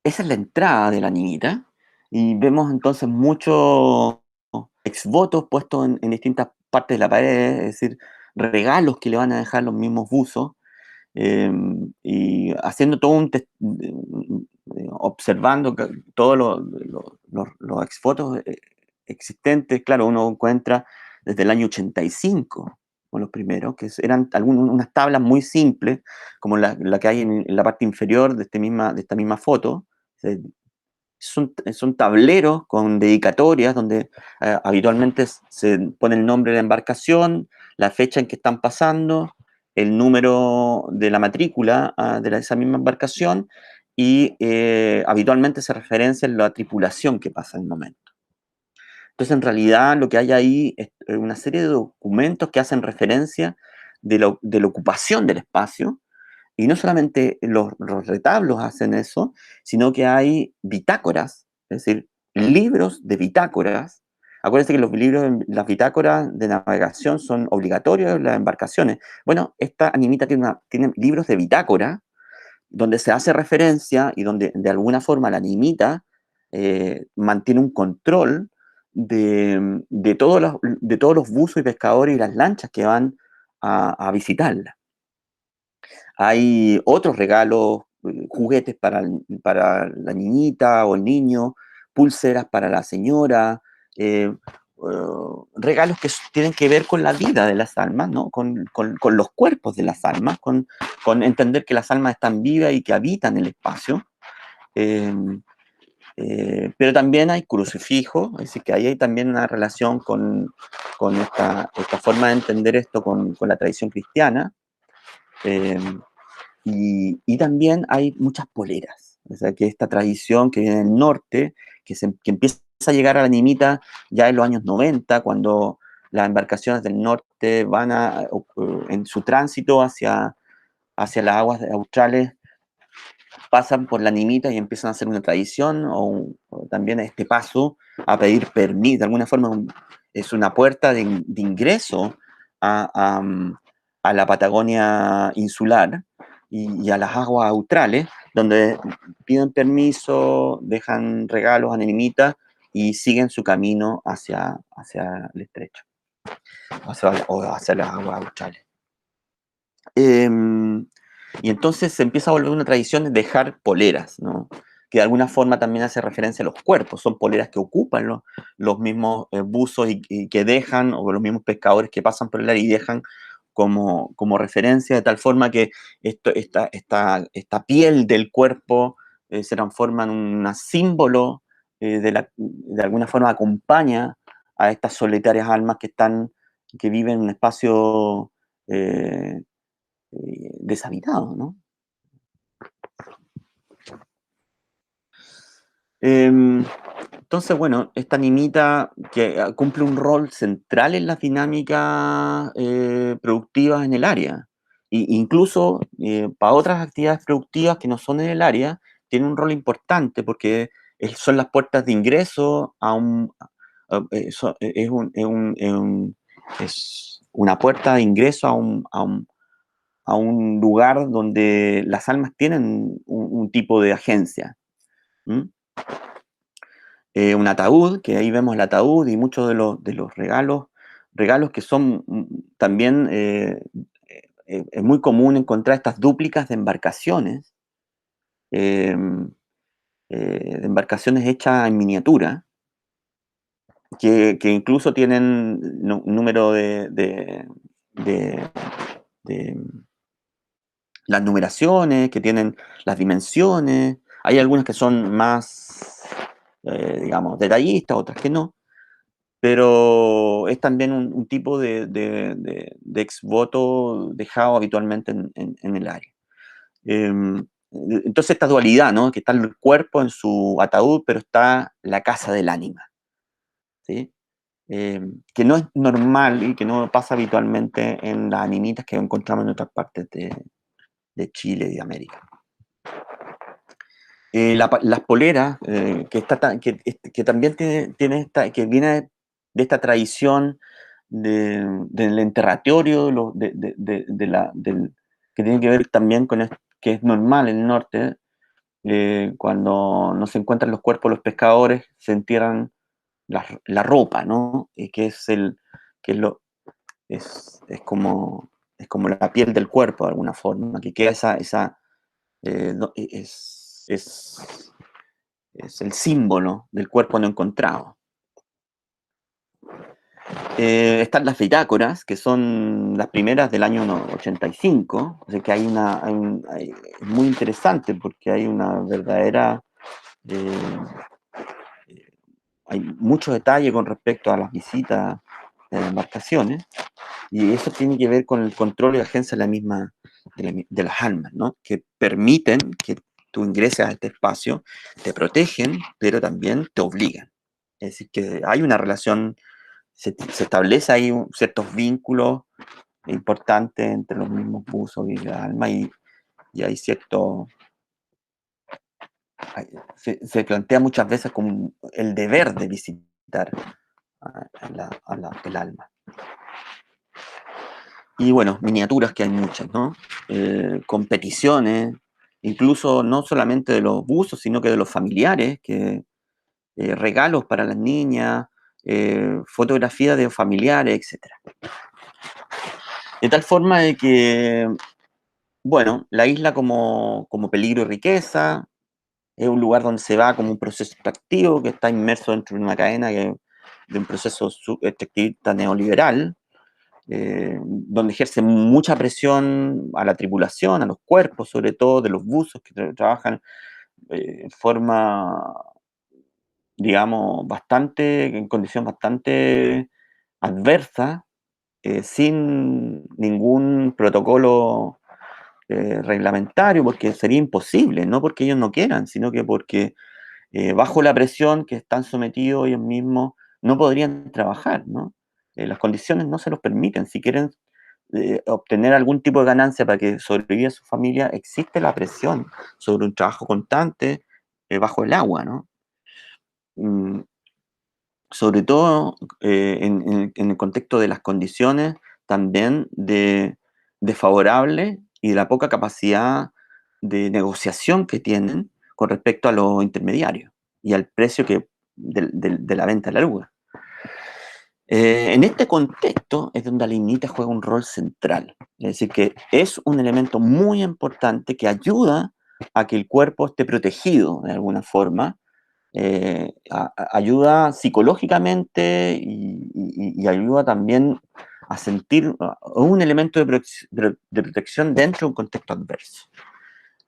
Esa es la entrada de la niñita, y vemos entonces muchos exvotos puestos en distintas partes de la pared, es decir, regalos que le van a dejar los mismos buzos, y haciendo todo observando todos los exfotos existentes. Claro, uno encuentra desde el año 85 con los primeros, que eran unas tablas muy simples, como la que hay en la parte inferior de esta misma foto. Son tableros con dedicatorias donde habitualmente se pone el nombre de la embarcación, la fecha en que están pasando, el número de la matrícula esa misma embarcación, y habitualmente se referencia en la tripulación que pasa en el momento. Entonces, en realidad, lo que hay ahí es una serie de documentos que hacen referencia de la ocupación del espacio, y no solamente los retablos hacen eso, sino que hay bitácoras, es decir, libros de bitácoras. Acuérdense que las bitácoras de navegación son obligatorios en las embarcaciones. Bueno, esta animita tiene libros de bitácora, donde se hace referencia y donde de alguna forma la animita mantiene un control de todos los buzos y pescadores y las lanchas que van a visitarla. Hay otros regalos, juguetes para la niñita o el niño, pulseras para la señora, regalos que tienen que ver con la vida de las almas, ¿no? Con los cuerpos de las almas, con entender que las almas están vivas y que habitan el espacio. Eh, pero también hay crucifijos, es decir, que ahí hay también una relación con esta forma de entender esto con la tradición cristiana. Eh, y también hay muchas poleras, o sea, que esta tradición que viene del norte, que empieza a llegar a la Nimita ya en los años 90, cuando las embarcaciones del norte en su tránsito hacia las aguas australes, pasan por la Nimita y empiezan a hacer una tradición, o también este paso a pedir permiso, de alguna forma es una puerta de ingreso a, a, a la Patagonia insular y a las aguas australes, donde piden permiso, dejan regalos a Nimita y siguen su camino hacia el estrecho, o hacia las aguas australes. Y entonces se empieza a volver una tradición de dejar poleras, ¿no? Que de alguna forma también hace referencia a los cuerpos. Son poleras que ocupan los mismos buzos y que dejan, o los mismos pescadores que pasan por el área y dejan como referencia, de tal forma que esta piel del cuerpo se transforma en un símbolo, de alguna forma acompaña a estas solitarias almas que viven en un espacio deshabitado, ¿no? Entonces, bueno, esta nimita que cumple un rol central en las dinámicas productivas en el área. Incluso para otras actividades productivas que no son en el área, tiene un rol importante porque son las puertas de ingreso a es una puerta de ingreso a un lugar donde las almas tienen un tipo de agencia. ¿Mm? Un ataúd, que ahí vemos el ataúd y muchos de los regalos que son también, es muy común encontrar estas dúplicas eh, de embarcaciones hechas en miniatura, que incluso tienen un número de- de las numeraciones, que tienen las dimensiones. Hay algunas que son más, digamos, detallistas, otras que no, pero es también un tipo de exvoto dejado habitualmente en el área. Entonces esta dualidad, ¿no? Que está el cuerpo en su ataúd, pero está la casa del ánima, ¿sí? Que no es normal y que no pasa habitualmente en las animitas que encontramos en otras partes de Chile y de América. Las poleras, que también tiene que viene de esta tradición del enterratorio, que tiene que ver también con que es normal en el norte, cuando no se encuentran los cuerpos de los pescadores, se entierran la ropa, ¿no? Que es lo, es como la piel del cuerpo, de alguna forma, que queda es el símbolo del cuerpo no encontrado. Están las bitácoras, que son las primeras del año 85, o sea que es muy interesante porque hay una verdadera, eh, hay mucho detalle con respecto a las visitas de las embarcaciones, y eso tiene que ver con el control y agencia de las almas, ¿no? Que permiten que tú ingreses a este espacio, te protegen, pero también te obligan. Es decir, que hay una relación, se establece ahí ciertos vínculos importantes entre los mismos buzos y la alma, y hay cierto, se plantea muchas veces como el deber de visitar el alma. Y bueno, miniaturas que hay muchas, ¿no? Competiciones, incluso no solamente de los buzos, sino que de los familiares, regalos para las niñas, fotografías de familiares, etc. De tal forma de que, bueno, la isla como peligro y riqueza, es un lugar donde se va como un proceso extractivo que está inmerso dentro de una cadena de un proceso extractivista neoliberal, donde ejerce mucha presión a la tripulación, a los cuerpos, sobre todo de los buzos que trabajan en forma, digamos, en condición bastante adversa, sin ningún protocolo reglamentario, porque sería imposible, no porque ellos no quieran, sino que porque bajo la presión que están sometidos ellos mismos no podrían trabajar, ¿no? Las condiciones no se los permiten. Si quieren obtener algún tipo de ganancia para que sobreviva su familia, existe la presión sobre un trabajo constante bajo el agua, ¿no? Mm, Sobre todo en el contexto de las condiciones también desfavorables y de la poca capacidad de negociación que tienen con respecto a los intermediarios y al precio de la venta de la luz. En este contexto es donde la lignita juega un rol central, es decir, que es un elemento muy importante que ayuda a que el cuerpo esté protegido de alguna forma, ayuda psicológicamente y ayuda también a sentir un elemento de protección dentro de un contexto adverso.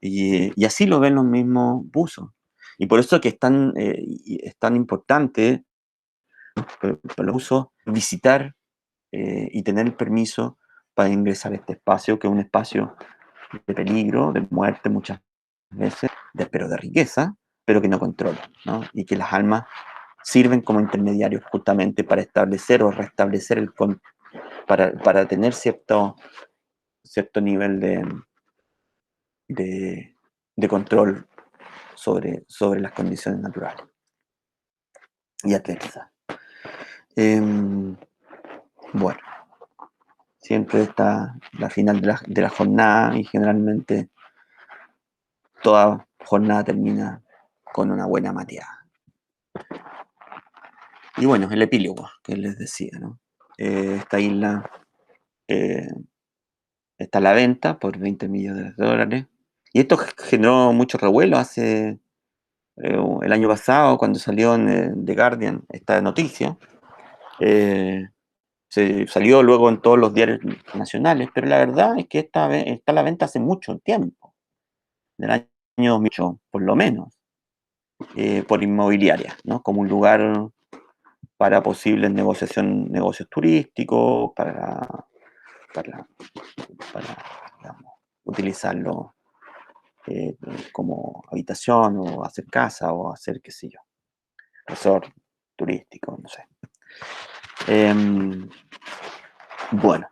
Y así lo ven los mismos buzos. Y por eso que es tan importante Pero los usos, visitar y tener el permiso para ingresar a este espacio, que es un espacio de peligro, de muerte muchas veces, pero de riqueza, pero que no controla, ¿no? Y que las almas sirven como intermediarios justamente para establecer o restablecer para tener cierto nivel de, de control sobre las condiciones naturales y adversas. Bueno, siempre está la final de la jornada y generalmente toda jornada termina con una buena mateada. Y bueno, el epílogo que les decía, ¿no? Esta isla está a la venta por 20 millones de dólares. Y esto generó mucho revuelo el año pasado, cuando salió en The Guardian esta noticia. Se salió luego en todos los diarios nacionales, pero la verdad es que está a la venta hace mucho tiempo, del año 2008, por lo menos, por inmobiliaria, ¿no? Como un lugar para posibles negocios turísticos, para, para digamos, utilizarlo como habitación o hacer casa o hacer, qué sé yo, resort turístico, no sé. Bueno,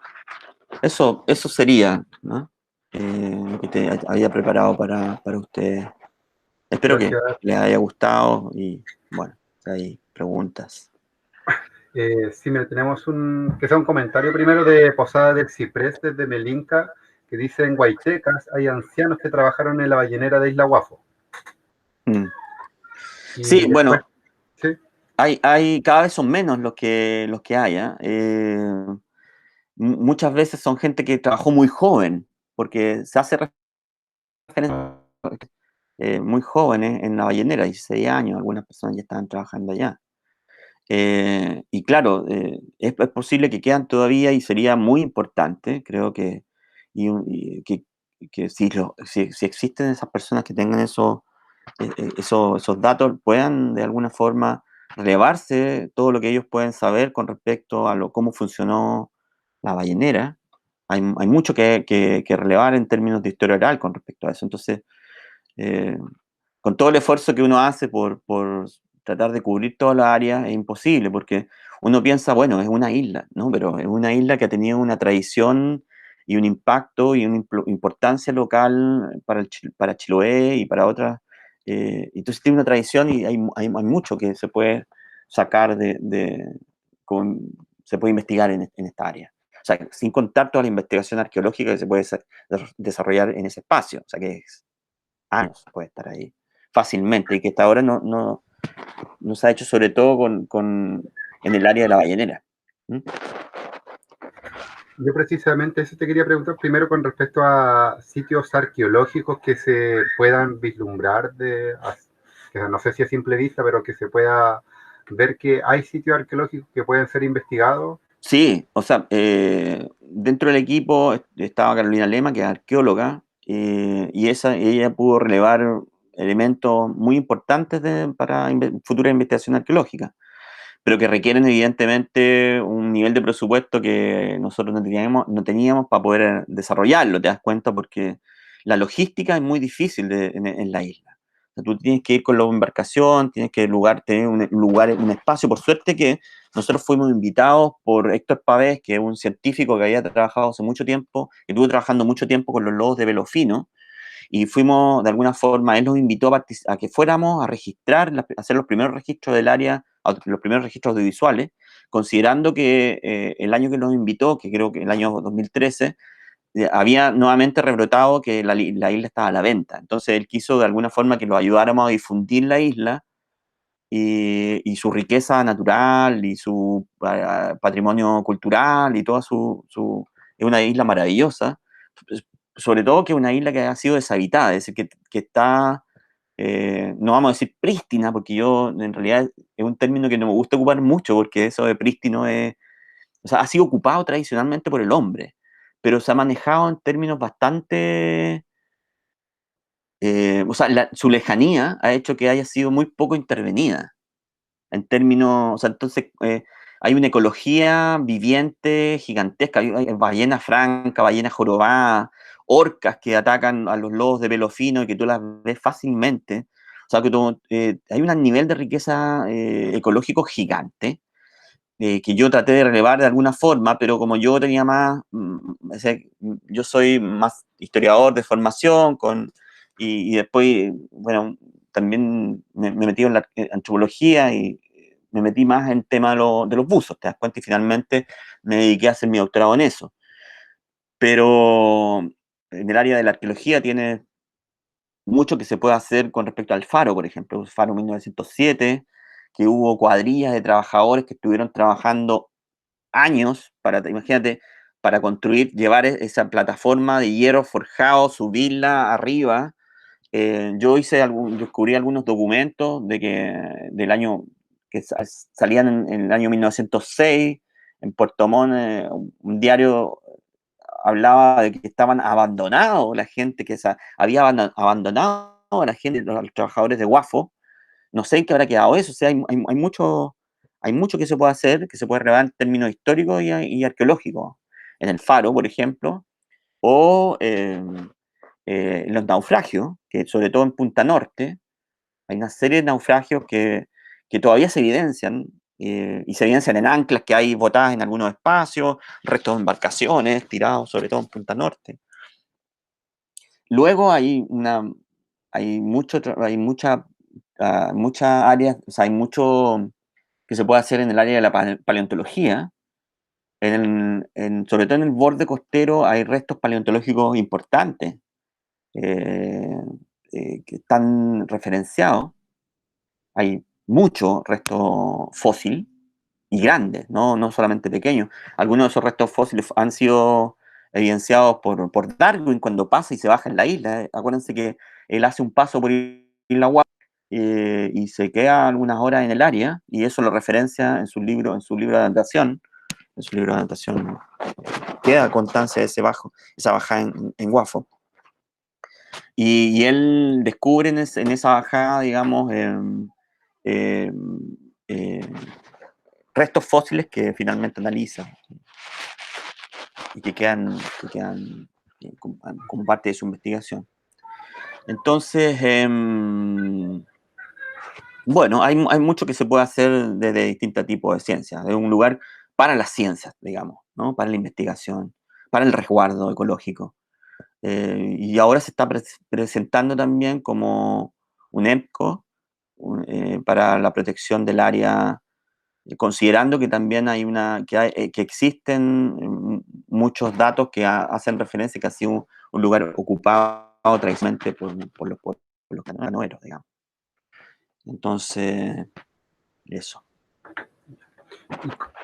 eso sería, ¿no? Lo que te había preparado para ustedes. Espero que Gracias. les haya gustado y, bueno, si hay preguntas. Sí, mira, tenemos que sea un comentario primero de Posada del Ciprés desde Melinca, que dice: en Guaytecas hay ancianos que trabajaron en la ballenera de Isla Guafo. Mm. Sí, Y después, bueno, sí, cada vez son menos los que hay, ¿eh? Muchas veces son gente que trabajó muy joven, porque se hace referencia muy jóvenes en la ballenera, 16 años, algunas personas ya estaban trabajando allá. Y claro, es posible que quedan todavía y sería muy importante, creo que si existen esas personas que tengan esos datos, puedan de alguna forma relevarse todo lo que ellos pueden saber con respecto a cómo funcionó la ballenera. Hay mucho que relevar en términos de historia oral con respecto a eso. Entonces, eh, con todo el esfuerzo que uno hace por tratar de cubrir toda la área, es imposible, porque uno piensa, bueno, es una isla, ¿no? Pero es una isla que ha tenido una tradición y un impacto y una importancia local para Chiloé y para otras. Entonces tiene una tradición y hay mucho que se puede sacar se puede investigar en esta área. O sea, sin contar toda la investigación arqueológica que se puede desarrollar en ese espacio. O sea, que es años puede estar ahí fácilmente y que hasta ahora no se ha hecho, sobre todo en el área de la ballenera. ¿Mm? yo precisamente eso te quería preguntar primero con respecto a sitios arqueológicos que se puedan vislumbrar que no sé si a simple vista, pero que se pueda ver que hay sitios arqueológicos que pueden ser investigados. Sí, o sea, dentro del equipo estaba Carolina Lema, que es arqueóloga, y ella pudo relevar elementos muy importantes para futura investigación arqueológica, pero que requieren evidentemente un nivel de presupuesto que nosotros no teníamos para poder desarrollarlo, ¿te das cuenta? Porque la logística es muy difícil en la isla. O sea, tú tienes que ir con la embarcación, tienes que tener un espacio. Por suerte que nosotros fuimos invitados por Héctor Pavés, que es un científico que había trabajado hace mucho tiempo, que estuvo trabajando mucho tiempo con los lobos de velo fino, y fuimos, de alguna forma, él nos invitó a que fuéramos a registrar, a hacer los primeros registros del área, los primeros registros audiovisuales, considerando que el año que nos invitó, que creo que el año 2013, había nuevamente rebrotado que la isla estaba a la venta. Entonces él quiso de alguna forma que lo ayudáramos a difundir la isla y su riqueza natural y su patrimonio cultural y toda es una isla maravillosa, sobre todo que es una isla que ha sido deshabitada, es decir, que está, no vamos a decir prístina, porque yo en realidad es un término que no me gusta ocupar mucho, porque eso de prístino o sea, ha sido ocupado tradicionalmente por el hombre, pero se ha manejado en términos bastante, o sea, su lejanía ha hecho que haya sido muy poco intervenida. en términos, o sea, entonces hay una ecología viviente gigantesca, hay ballena franca, ballena jorobada, orcas que atacan a los lobos de pelo fino y que tú las ves fácilmente. O sea, que hay un nivel de riqueza ecológico gigante que yo traté de relevar de alguna forma, pero como yo tenía más, yo soy más historiador de formación, y después, bueno, también me metí en la antropología y me metí más en el tema de los buzos, te das cuenta, y finalmente me dediqué a hacer mi doctorado en eso. Pero en el área de la arqueología tiene mucho que se puede hacer con respecto al Faro, por ejemplo, el Faro 1907, que hubo cuadrillas de trabajadores que estuvieron trabajando años para, imagínate, para construir, llevar esa plataforma de hierro forjado, subirla arriba. Descubrí algunos documentos del año que salían en el año 1906 en Puerto Montt, un diario hablaba de que estaban abandonados la gente había abandonado a la gente, los trabajadores de Guafo. No sé en qué habrá quedado eso. O sea, hay mucho que se puede hacer, que se puede revelar en términos históricos y arqueológicos. En el Faro, por ejemplo, o en los naufragios, que sobre todo en Punta Norte, hay una serie de naufragios que todavía se evidencian, y se evidencian en anclas que hay botadas en algunos espacios, restos de embarcaciones tirados, sobre todo en Punta Norte. Luego hay muchas áreas, o sea, hay mucho que se puede hacer en el área de la paleontología. Sobre todo en el borde costero hay restos paleontológicos importantes eh, que están referenciados. Hay mucho resto fósil y grandes, no solamente pequeños. Algunos de esos restos fósiles han sido evidenciados por Darwin cuando pasa y se baja en la isla. Acuérdense que él hace un paso por Isla Guam y se queda algunas horas en el área, y eso lo referencia en su libro de adaptación. En su libro de adaptación queda constancia de esa bajada en Guafo. Y él descubre en esa bajada, digamos, eh, eh, restos fósiles que finalmente analiza y que quedan como parte de su investigación. Entonces, bueno, hay mucho que se puede hacer desde distintos tipos de ciencias. Es un lugar para las ciencias, digamos, ¿no? Para la investigación, para el resguardo ecológico. Y ahora se está presentando también como un EPCO para la protección del área, considerando que también que existen muchos datos que hacen referencia que ha sido un lugar ocupado tradicionalmente por los canoeros, digamos. Entonces, eso.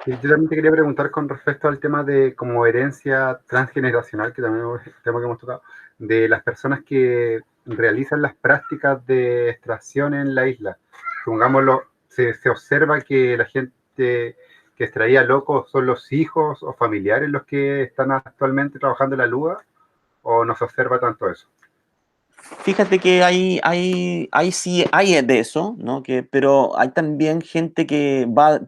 Y yo también te quería preguntar con respecto al tema de como herencia transgeneracional, que también es un tema que hemos tocado, de las personas que realizan las prácticas de extracción en la isla. Pongámoslo, se observa que la gente que extraía locos son los hijos o familiares los que están actualmente trabajando en la lúa, o no se observa tanto eso. Fíjate que sí hay de eso, ¿no? Pero hay también gente que va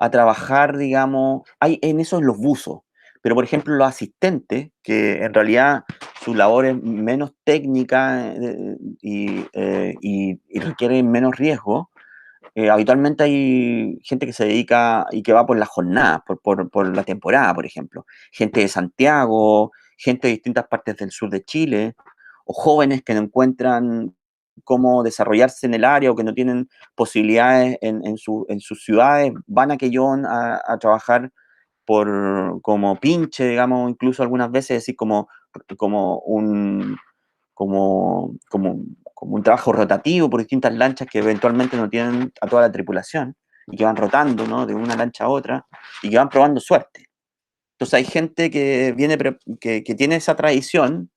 a trabajar, digamos, en eso en los buzos, pero por ejemplo los asistentes, que en realidad su labor es menos técnica y requiere menos riesgo. Habitualmente hay gente que se dedica y que va por las jornadas, por la temporada, por ejemplo. Gente de Santiago, gente de distintas partes del sur de Chile, o jóvenes que no encuentran cómo desarrollarse en el área o que no tienen posibilidades en sus ciudades, van a Quellón a trabajar como pinche, digamos, incluso algunas veces, decir, como un como un trabajo rotativo por distintas lanchas que eventualmente no tienen a toda la tripulación y que van rotando, ¿no? De una lancha a otra y que van probando suerte. Entonces hay gente que que tiene esa tradición,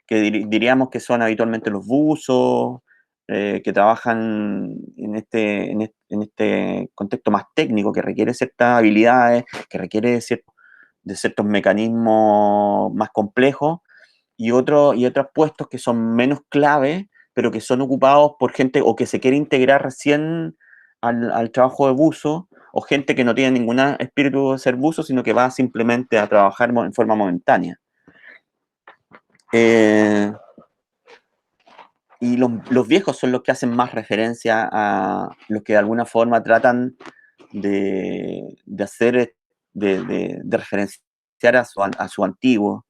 que diríamos que son habitualmente los buzos, que trabajan en este contexto más técnico, que requiere ciertas habilidades, que requiere de ciertos mecanismos más complejos, y otros puestos que son menos clave, pero que son ocupados por gente o que se quiere integrar recién al trabajo de buzo, o gente que no tiene ningún espíritu de ser buzo, sino que va simplemente a trabajar en forma momentánea. Y los viejos son los que hacen más referencia a los que de alguna forma tratan de hacer, de referenciar a su antiguo.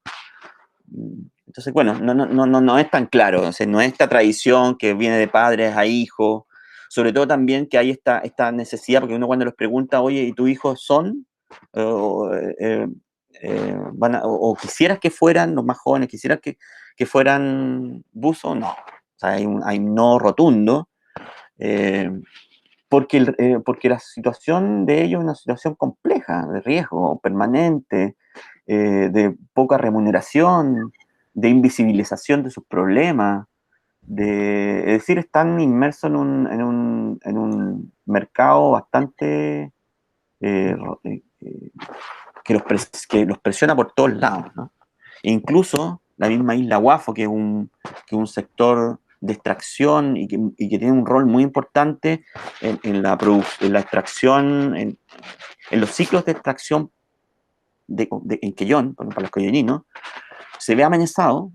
Entonces, bueno, no es tan claro, o sea, no es esta tradición que viene de padres a hijos, sobre todo también que hay esta necesidad, porque uno cuando los pregunta, oye, ¿y tus hijos son? O, o quisieras que fueran, los más jóvenes, quisieras que fueran buzos, no. O sea, hay un no rotundo, eh, porque la situación de ellos es una situación compleja, de riesgo permanente, de poca remuneración, de invisibilización de sus problemas, es decir, están inmersos en un mercado bastante eh, que los presiona por todos lados, ¿no? E incluso la misma isla Guafo, que es un sector de extracción y que tiene un rol muy importante en la extracción, en los ciclos de extracción en Quellón, para los quelloninos, se ve amenazado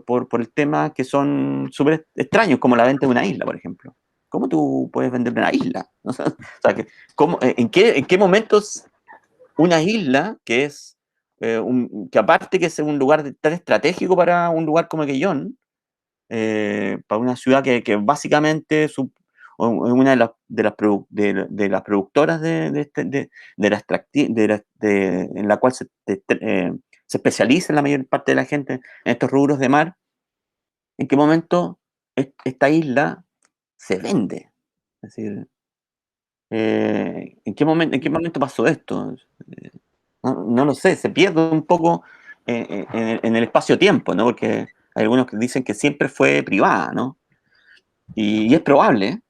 por el tema que son súper extraños, como la venta de una isla, por ejemplo. ¿Cómo tú puedes vender una isla? O sea, en qué momentos una isla que es que aparte que es un lugar tan estratégico para un lugar como Quellón, para una ciudad que básicamente es una de las productoras en la cual se especializa la mayor parte de la gente en estos rubros de mar, ¿en qué momento esta isla se vende? Es decir, en qué momento pasó esto? No lo sé, se pierde un poco en el espacio-tiempo, ¿no? Porque hay algunos que dicen que siempre fue privada, ¿no? Y es probable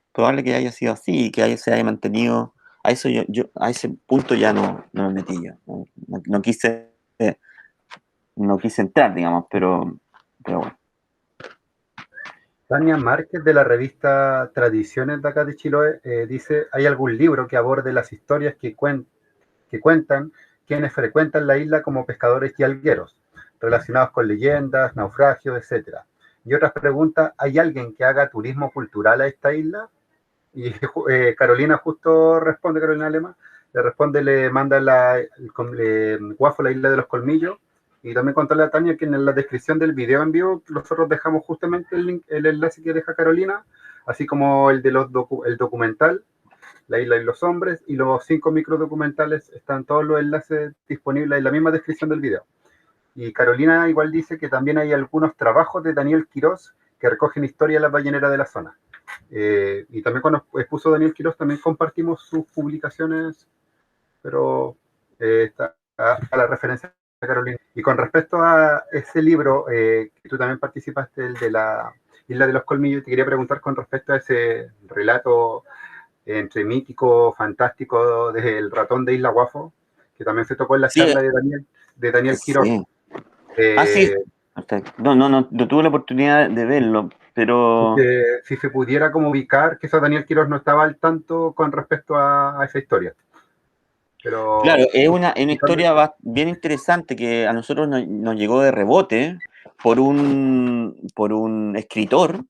que haya sido así y que se haya mantenido. A eso a ese punto ya no me metí yo. Eh, no quise entrar, digamos, pero bueno. Tania Márquez de la revista Tradiciones de acá de Chiloé dice, ¿hay algún libro que aborde las historias que cuentan quienes frecuentan la isla como pescadores y algueros, relacionados con leyendas, naufragios, etcétera? Y otras preguntas, ¿hay alguien que haga turismo cultural a esta isla? Y Carolina justo responde, Carolina Lema, le responde, le manda Guafo, la isla de los colmillos, y también contarle a Tania que en la descripción del video en vivo nosotros dejamos justamente el enlace que deja Carolina, así como el de el documental, La isla y los hombres, y los 5 microdocumentales, están todos los enlaces disponibles en la misma descripción del video. Y Carolina igual dice que también hay algunos trabajos de Daniel Quirós que recogen historia de la ballenera de la zona. Y también cuando expuso Daniel Quirós también compartimos sus publicaciones, pero está a la referencia de Carolina. Y con respecto a ese libro, que tú también participaste, el de la Isla de los Colmillos, te quería preguntar con respecto a ese relato entre mítico, fantástico del ratón de Isla Guafo, que también se tocó en la Sí, charla de Daniel Quirós. sí. Ah, sí. Eh, Perfecto. No tuve la oportunidad de verlo, pero si se pudiera como ubicar, que Daniel Quirós no estaba al tanto con respecto a esa historia. claro, Pero es una historia bien interesante que a nosotros nos llegó de rebote por un escritor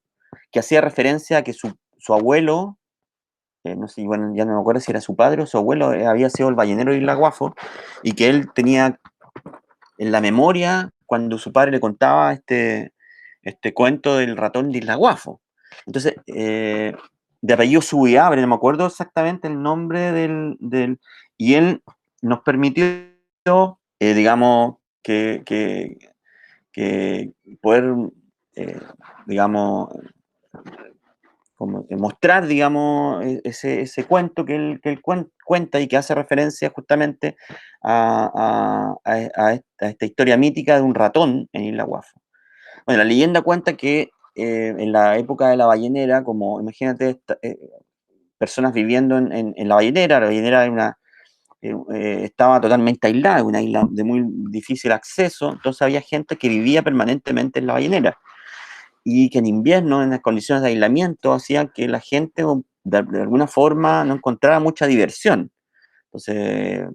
que hacía referencia a que su abuelo, no sé, bueno, ya no me acuerdo si era su padre o su abuelo, había sido el ballenero de Isla Guafo, y que él tenía en la memoria cuando su padre le contaba este cuento del ratón de Isla Guafo. Entonces, de apellido Subiabre, no me acuerdo exactamente el nombre y él nos permitió, digamos, que poder, eh, digamos, como mostrar, digamos, ese cuento que él cuenta y que hace referencia justamente a esta historia mítica de un ratón en Isla Guafo. Bueno, la leyenda cuenta que en la época de la ballenera, como imagínate, personas viviendo en la ballenera estaba totalmente aislada, una isla de muy difícil acceso, entonces había gente que vivía permanentemente en la ballenera y que en invierno, en las condiciones de aislamiento, hacían que la gente de alguna forma no encontraba mucha diversión. Entonces,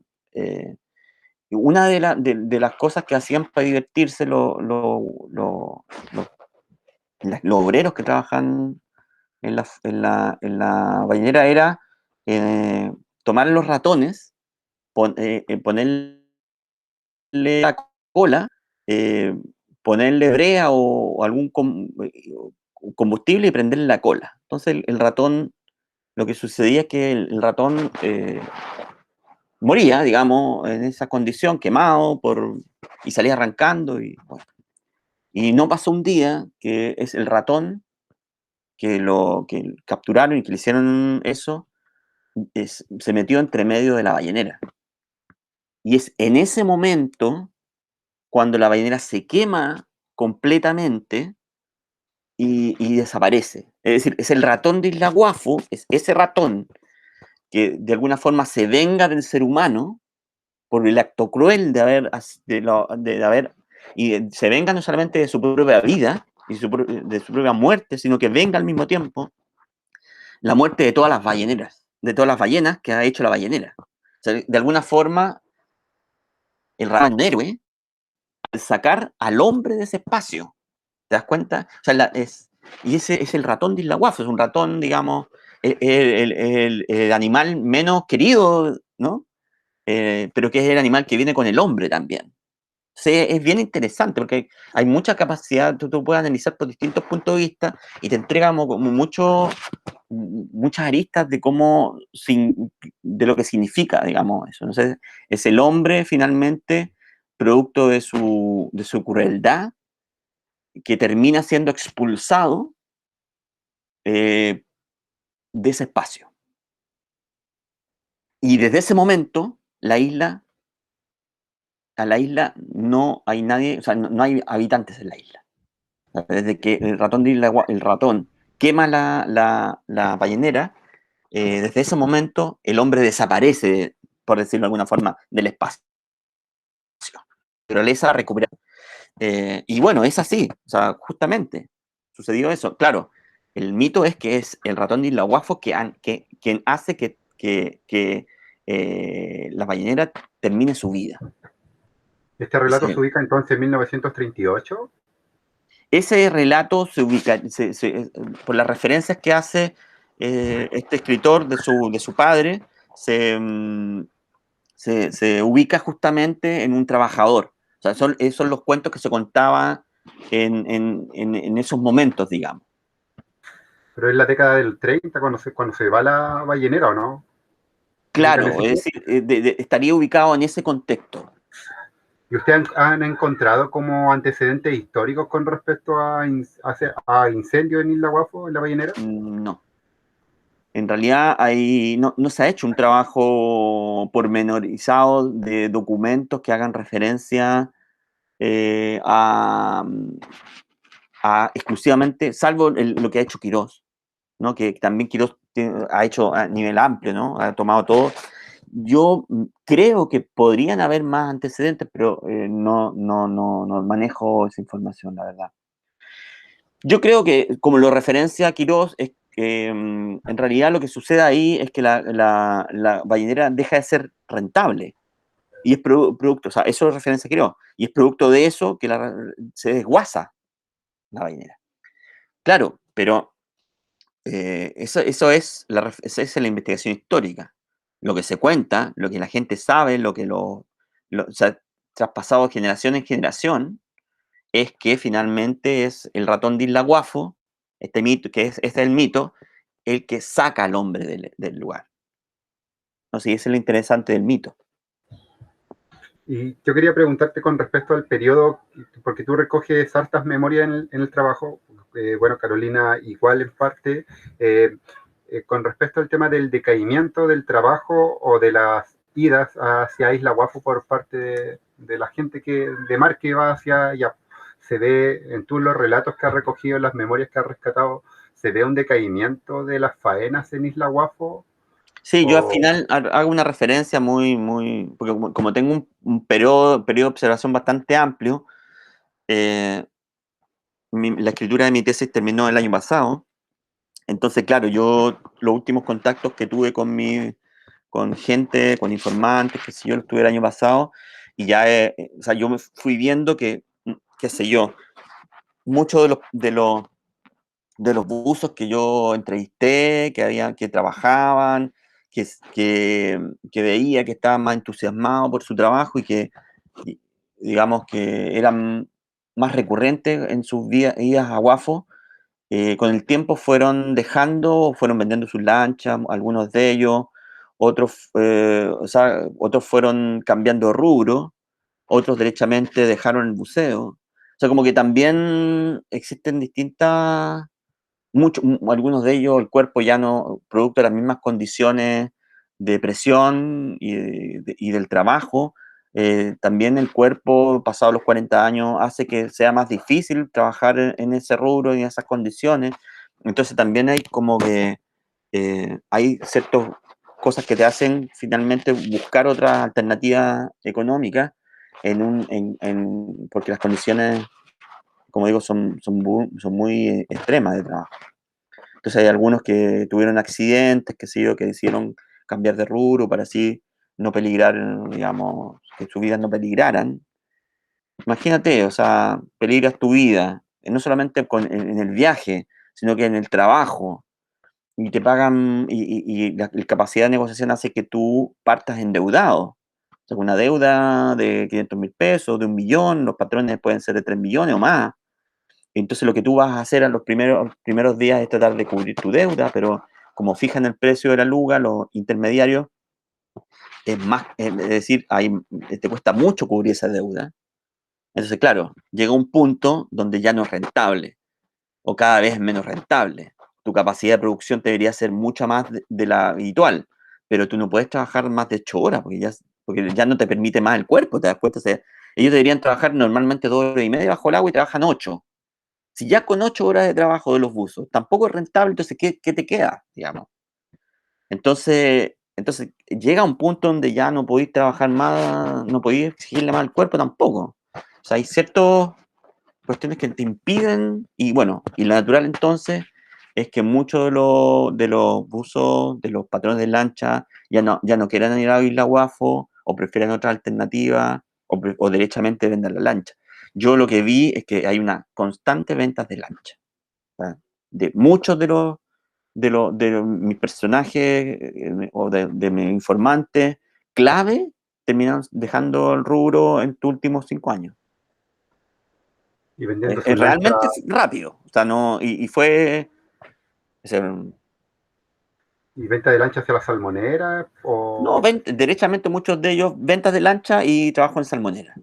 una de las cosas que hacían para divertirse los obreros que trabajan en la ballenera era eh, tomar los ratones, ponerle la cola, eh, ponerle brea o algún combustible y prenderle la cola. Entonces el ratón, lo que sucedía es que el ratón moría, digamos, en esa condición, quemado y salía arrancando. Bueno. Y no pasó un día que es el ratón que capturaron y que le hicieron eso, se metió entre medio de la ballenera. Y es en ese momento cuando la ballenera se quema completamente y desaparece. Es decir, es el ratón de Isla Guafo, es ese ratón que de alguna forma se venga del ser humano por el acto cruel de haber y se venga no solamente de su propia vida y de su propia muerte, sino que venga al mismo tiempo la muerte de todas las balleneras, de todas las ballenas que ha hecho la ballenera. O sea, de alguna forma, el ratón es un héroe al sacar al hombre de ese espacio. ¿Te das cuenta? O sea, y ese es el ratón de Isla Guafo, es un ratón, digamos, el animal menos querido, ¿no? Pero que es el animal que viene con el hombre también. Sí, es bien interesante porque hay mucha capacidad, tú puedes analizar por distintos puntos de vista y te entrega como muchas aristas de lo que significa, digamos, eso. Entonces, es el hombre finalmente, producto de su crueldad, que termina siendo expulsado eh, de ese espacio. Y desde ese momento, a la isla no hay nadie, o sea, no hay habitantes en la isla. Desde que el ratón quema la ballenera, desde ese momento el hombre desaparece, por decirlo de alguna forma, del espacio. La naturaleza recupera. Y bueno, es así, o sea, justamente sucedió eso. Claro, el mito es que es el ratón de Isla Guafo quien hace que la ballenera termine su vida. Este relato se Ese, ubica entonces en 1938. ese relato se ubica, por las referencias que hace este escritor de su padre, se ubica justamente en un trabajador. O sea, son los cuentos que se contaban en esos momentos, digamos. Pero es la década del 30 cuando se va la ballenera, ¿o no? ¿Se ubica en Claro, ese es tiempo? decir, estaría ubicado en ese contexto. ¿Y ustedes han encontrado como antecedentes históricos con respecto a incendios en Isla Guafo, en la ballenera? No. En realidad no se ha hecho un trabajo pormenorizado de documentos que hagan referencia eh, a, exclusivamente, salvo lo que ha hecho Quirós, ¿no? Que también Quirós ha hecho a nivel amplio, ¿no? Ha tomado todo. Yo creo que podrían haber más antecedentes, pero no manejo esa información, la verdad. Yo creo que, como lo referencia Quirós, es que en realidad lo que sucede ahí es que la ballenera deja de ser rentable. Y es producto, o sea, eso lo referencia Quirós, y es producto de eso que se desguaza la ballenera. Claro, pero esa es la investigación histórica. Lo que se cuenta, lo que la gente sabe, lo que o sea, traspasado de generación en generación, es que finalmente es el ratón de Isla Guafo, este mito, este es el mito, el que saca al hombre del lugar. No sé, eso es lo interesante del mito. Y yo quería preguntarte con respecto al periodo, porque tú recoges hartas memorias en el trabajo, bueno, Carolina igual en parte, eh, con respecto al tema del decaimiento del trabajo o de las idas hacia Isla Guafo por parte de la gente de mar que va hacia allá. Se ve en tú los relatos que has recogido, en las memorias que has rescatado, se ve un decaimiento de las faenas en Isla Guafo. Sí, yo al O, final hago una referencia porque como tengo un periodo de observación bastante amplio, la escritura de mi tesis terminó el año pasado, Entonces, claro, yo los últimos contactos que tuve con gente, con informantes, que sé yo, los tuve el año pasado, y ya, o sea, yo me fui viendo que, qué sé yo, muchos de los buzos que yo entrevisté, que trabajaban, que veía que estaban más entusiasmados por su trabajo y que, y- digamos, que eran más recurrentes en sus idas a Guafo, con el tiempo fueron dejando, fueron vendiendo sus lanchas, algunos de ellos, o sea, otros fueron cambiando de rubro, otros derechamente dejaron el buceo. O sea, como que también existen algunos de ellos, el cuerpo ya no, producto de las mismas condiciones de presión y del trabajo, también el cuerpo, pasado los 40 años, hace que sea más difícil trabajar en ese rubro y en esas condiciones. Entonces también hay como que hay ciertas cosas que te hacen finalmente buscar otras alternativas económicas porque las condiciones, como digo, son muy extremas de trabajo. Entonces hay algunos que tuvieron accidentes, que sé yo, que decidieron cambiar de rubro para así no peligrar, digamos, que sus vidas no peligraran. Imagínate, o sea, peligras tu vida, no solamente en el viaje, sino que en el trabajo, y te pagan, y la capacidad de negociación hace que tú partas endeudado. O sea, una deuda de 500.000 pesos, de 1 millón, los patrones pueden ser de 3 millones o más. Entonces lo que tú vas a hacer en los primeros días es tratar de cubrir tu deuda, pero como fijan el precio de la luga, los intermediarios, es decir, te cuesta mucho cubrir esa deuda. Entonces, claro, llega un punto donde ya no es rentable o cada vez es menos rentable. Tu capacidad de producción debería ser mucha más de la habitual, pero tú no puedes trabajar más de 8 horas porque ya no te permite más el cuerpo, ¿te das cuenta? O sea, ellos deberían trabajar normalmente 2 horas y media bajo el agua y trabajan 8. Si ya con 8 horas de trabajo de los buzos tampoco es rentable, entonces, ¿qué te queda, digamos? Entonces llega un punto donde ya no podéis trabajar más, no podéis exigirle más al cuerpo tampoco. O sea, hay ciertas cuestiones que te impiden, y bueno, y lo natural entonces es que muchos de los buzos, de los patrones de lancha, ya no quieran ir a Isla Guafo, o prefieren otra alternativa, o derechamente vender la lancha. Yo lo que vi es que hay una constante venta de lancha. ¿Verdad? De muchos de mis personajes, o de mis informantes clave, terminan dejando el rubro en tus últimos 5 años. Y vendiendo sus lanchas, Realmente rápido. O sea, no, y fue. O sea, y venta de lanchas hacia la salmonera, no, o derechamente muchos de ellos ventas de lancha y trabajo en salmonera,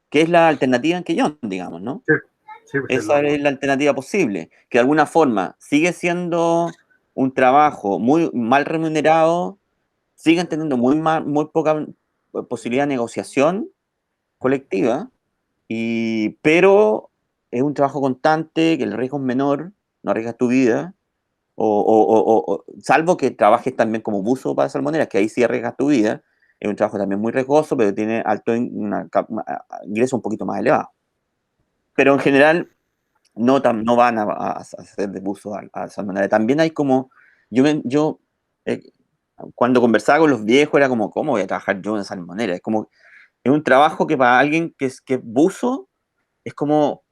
que es la alternativa en Quellón, digamos, ¿no? sí, sí, pues Esa es la alternativa posible, que de alguna forma sigue siendo un trabajo muy mal remunerado, siguen teniendo muy poca posibilidad de negociación colectiva, pero es un trabajo constante, que el riesgo es menor, no arriesgas tu vida, salvo que trabajes también como buzo para salmoneras, que ahí sí arriesgas tu vida, es un trabajo también muy riesgoso, pero tiene ingreso un poquito más elevado. Pero en general no van a hacer de buzo a salmonera. También hay como, yo eh, cuando conversaba con los viejos era como, ¿cómo voy a trabajar yo en salmonera? Es un trabajo que para alguien que es buzo, es como,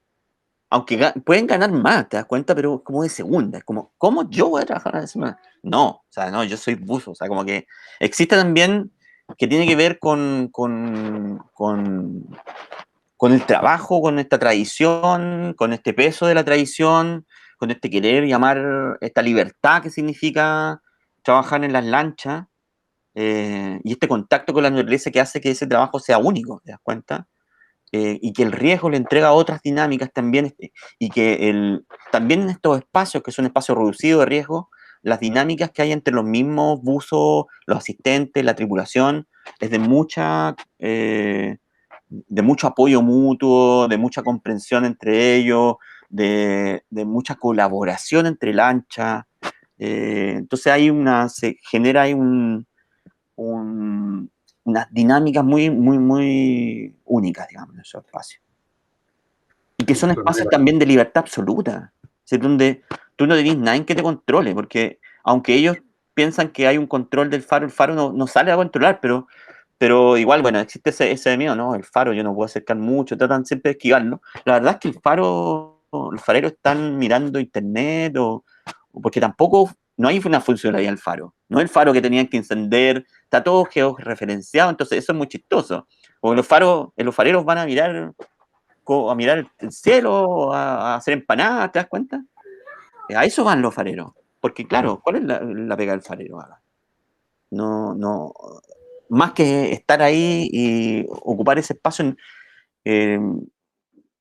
aunque pueden ganar más, ¿te das cuenta? Pero es como de segunda, es como, ¿cómo yo voy a trabajar en la semana? No, o sea, no, yo soy buzo, o sea, como que existe también que tiene que ver con el trabajo, con esta tradición, con este peso de la tradición, con este querer llamar, esta libertad que significa trabajar en las lanchas, y este contacto con la naturaleza que hace que ese trabajo sea único, ¿te das cuenta? Y que el riesgo le entrega otras dinámicas también, y que también en estos espacios, que son espacios reducidos de riesgo, las dinámicas que hay entre los mismos buzos, los asistentes, la tripulación, es de mucho apoyo mutuo, de mucha comprensión entre ellos, de mucha colaboración entre lanchas. Entonces se genera ahí unas dinámicas muy, muy, muy únicas, digamos, en esos espacios. Y que son espacios también de libertad absoluta, ¿sí? Donde tú no tenés nadie que te controle, porque aunque ellos piensan que hay un control del faro, el faro no sale a controlar, pero igual, bueno, existe ese miedo, ¿no? El faro yo no puedo acercar mucho, tratan siempre de esquivarlo. La verdad es que el faro, los fareros están mirando internet o porque tampoco, no hay una funcionalidad del faro. No es el faro que tenían que encender, está todo georreferenciado, entonces eso es muy chistoso. Porque los fareros van a mirar el cielo, a hacer empanadas, ¿te das cuenta? A eso van los fareros. Porque claro, ¿cuál es la pega del farero? No, más que estar ahí y ocupar ese espacio, eh,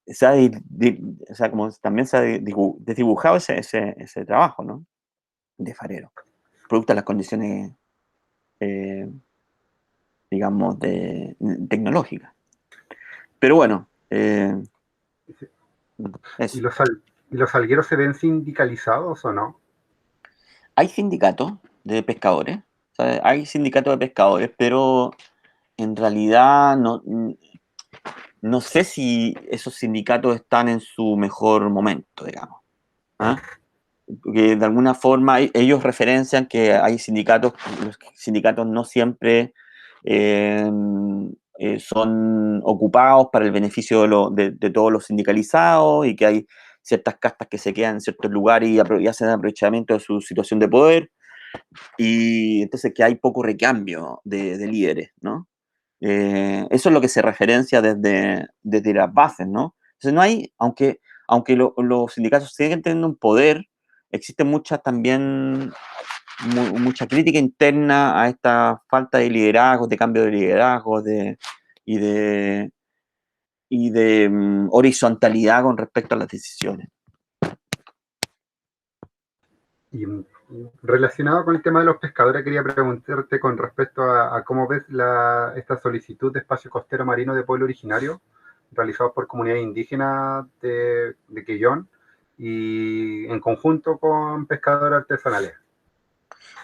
o sea, como también se ha desdibujado ese trabajo, ¿no? De farero, producto de las condiciones, eh, digamos, tecnológicas. Pero bueno, ¿Y eso. los algueros se ven sindicalizados o no? Hay sindicatos de pescadores, ¿sabes? Hay sindicatos de pescadores, pero en realidad no sé si esos sindicatos están en su mejor momento, digamos. ¿Ah? Porque de alguna forma ellos referencian que hay sindicatos, los sindicatos no siempre eh, son ocupados para el beneficio de todos los sindicalizados y que hay ciertas castas que se quedan en ciertos lugares y hacen aprovechamiento de su situación de poder y entonces que hay poco recambio de líderes, ¿no? Eso es lo que se referencia desde las bases, ¿no? Entonces no hay, aunque los sindicatos siguen teniendo un poder, existe mucha crítica interna a esta falta de liderazgo, de cambio de liderazgo, y de, y de horizontalidad con respecto a las decisiones. Y relacionado con el tema de los pescadores, quería preguntarte con respecto a cómo ves esta solicitud de espacio costero marino de pueblo originario realizado por comunidades indígenas de Quellón y en conjunto con pescadores artesanales.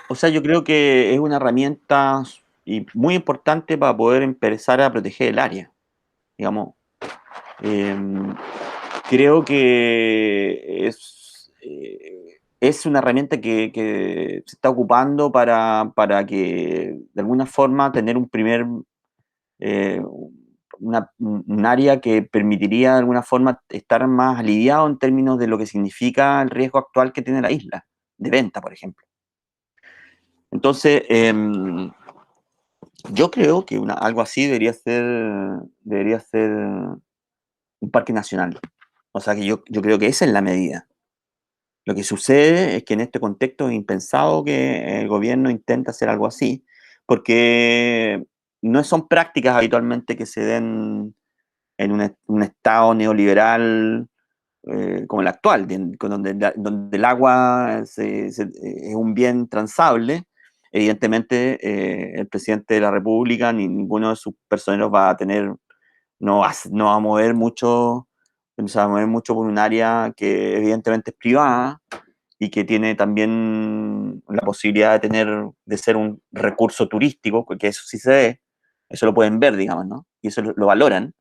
O sea, yo creo que es una herramienta y muy importante para poder empezar a proteger el área. Digamos, eh, creo que es una herramienta que se está ocupando para que de alguna forma tener eh, un área que permitiría de alguna forma estar más aliviado en términos de lo que significa el riesgo actual que tiene la isla, de venta, por ejemplo. Entonces, yo creo que algo así debería ser un parque nacional. O sea que yo creo que esa es la medida. Lo que sucede es que en este contexto es impensado que el gobierno intente hacer algo así, porque no son prácticas habitualmente que se den en un estado neoliberal como el actual, donde el agua es un bien transable. Evidentemente, el presidente de la República ni ninguno de sus personeros va a tener, no va a mover mucho, no se va a mover mucho por un área que evidentemente es privada y que tiene también la posibilidad de ser un recurso turístico, porque eso sí se ve, eso lo pueden ver, digamos, ¿no? Y eso lo valoran,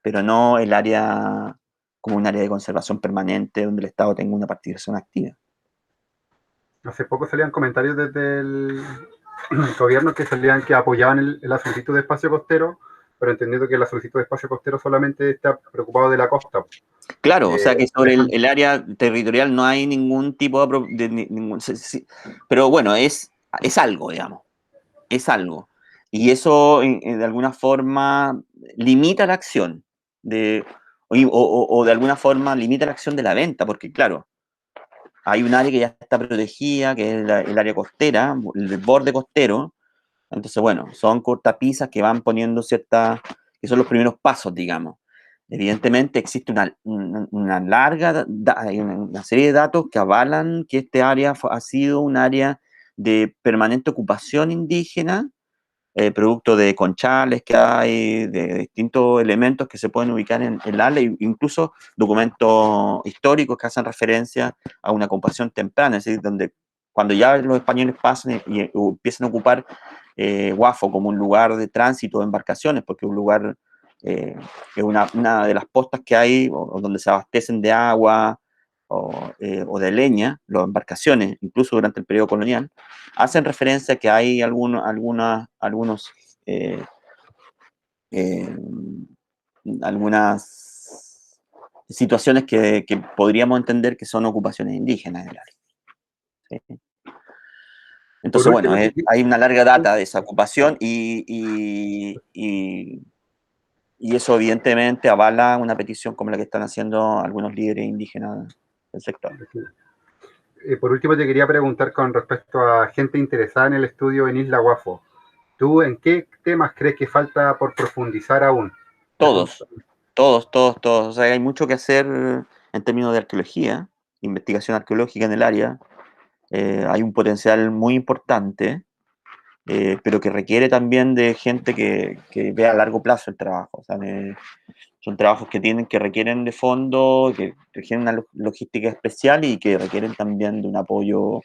pero no el área como un área de conservación permanente donde el Estado tenga una participación activa. Hace poco salían comentarios desde el gobierno que salían que apoyaban la solicitud de espacio costero, pero entendiendo que la solicitud de espacio costero solamente está preocupado de la costa. Claro, o sea que sobre Dejan, el área territorial no hay ningún tipo pero bueno, es algo, digamos, es algo. Y eso de alguna forma limita la acción o de alguna forma limita la acción de la venta, porque claro, hay un área que ya está protegida, que es el área costera, el borde costero. Entonces, bueno, son cortapisas que van poniendo que son los primeros pasos, digamos. Evidentemente existe una larga, una serie de datos que avalan que este área ha sido un área de permanente ocupación indígena, producto de conchales que hay, de distintos elementos que se pueden ubicar en la área, incluso documentos históricos que hacen referencia a una ocupación temprana, es decir, donde cuando ya los españoles pasan y empiezan a ocupar Guafo como un lugar de tránsito de embarcaciones, porque es un lugar, es una de las postas que hay, o donde se abastecen de agua, o de leña, las embarcaciones, incluso durante el periodo colonial, hacen referencia a que hay algunos eh, algunas situaciones que podríamos entender que son ocupaciones indígenas del área. ¿Sí? Por Entonces, bueno, último, hay una larga data de esa ocupación y eso evidentemente avala una petición como la que están haciendo algunos líderes indígenas del sector. por último te quería preguntar con respecto a gente interesada en el estudio en Isla Guafo. ¿Tú en qué temas crees que falta por profundizar aún? Todos, todos, todos, todos. O sea, hay mucho que hacer en términos de arqueología, investigación arqueológica en el área. Hay un potencial muy importante, pero que requiere también de gente que vea a largo plazo el trabajo. O sea, son trabajos que requieren de fondo, que requieren una logística especial y que requieren también de un apoyo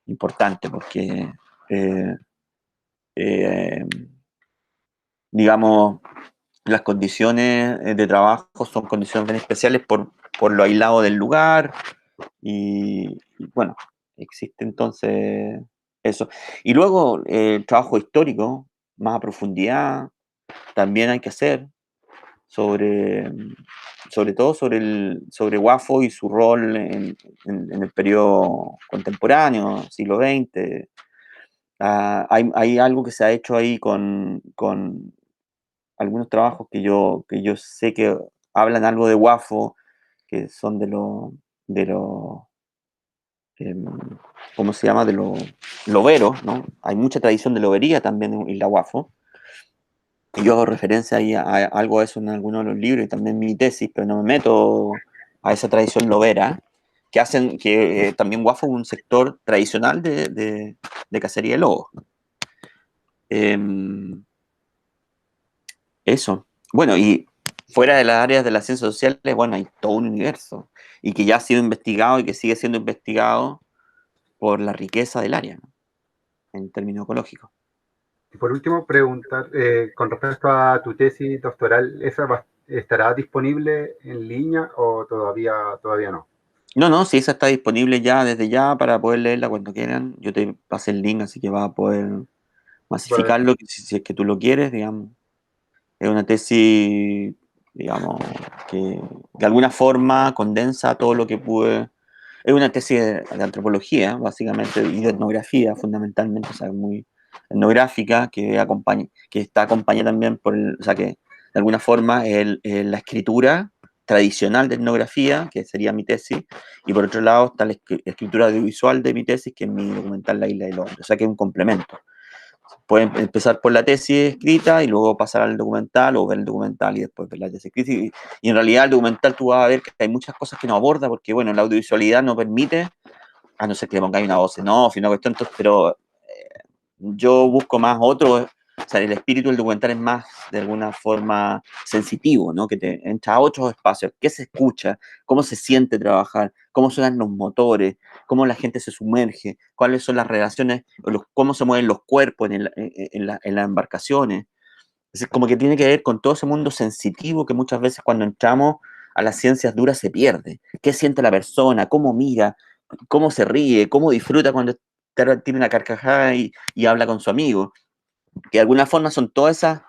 importante, porque, eh, eh, digamos, las condiciones de trabajo son condiciones bien especiales por lo aislado del lugar y bueno, existe entonces eso. Y luego el trabajo histórico, más a profundidad, también hay que hacer sobre, sobre todo sobre Guafo y su rol en el periodo contemporáneo, siglo XX. Hay algo que se ha hecho ahí con algunos trabajos que yo sé que hablan algo de Guafo, que son de los em, ¿cómo se llama? De los loberos, ¿no? Hay mucha tradición de lobería también en Isla Guafo. Y yo hago referencia ahí a algo de eso en algunos de los libros y también en mi tesis, pero no me meto a esa tradición lobera, que también Guafo es un sector tradicional de cacería de lobos. Em, Eso. Bueno, y fuera de las áreas de las ciencias sociales, bueno, hay todo un universo y que ya ha sido investigado y que sigue siendo investigado por la riqueza del área, ¿no? En términos ecológicos. Y por último, preguntar, con respecto a tu tesis doctoral, ¿estará disponible en línea o todavía no? No, no, si esa está disponible ya desde ya para poder leerla cuando quieran. Yo te pasé el link, así que vas a poder Bueno, masificarlo si es que tú lo quieres, digamos. Es una tesis, digamos, que de alguna forma condensa todo lo que pude. Es una tesis de antropología, básicamente, y de etnografía, fundamentalmente, o sea, muy etnográfica, que está acompañada también o sea, que de alguna forma la escritura tradicional de etnografía, que sería mi tesis, y por otro lado está la escritura audiovisual de mi tesis, que es mi documental La Isla del Hombre, o sea, que es un complemento. Pueden empezar por la tesis escrita y luego pasar al documental o ver el documental y después ver la tesis escrita. Y en realidad el documental tú vas a ver que hay muchas cosas que no aborda porque, bueno, la audiovisualidad no permite, a no ser que le pongáis una voz en off y una cuestión, pero yo busco más otro, o sea, el espíritu del documental es más, de alguna forma, sensitivo, ¿no? Que te entra a otros espacios, qué se escucha, cómo se siente trabajar, cómo suenan los motores, cómo la gente se sumerge, cuáles son las relaciones, cómo se mueven los cuerpos en las embarcaciones. Es como que tiene que ver con todo ese mundo sensitivo que muchas veces cuando entramos a las ciencias duras se pierde. ¿Qué siente la persona? ¿Cómo mira? ¿Cómo se ríe? ¿Cómo disfruta cuando tiene una carcajada y habla con su amigo? Que de alguna forma son todos esos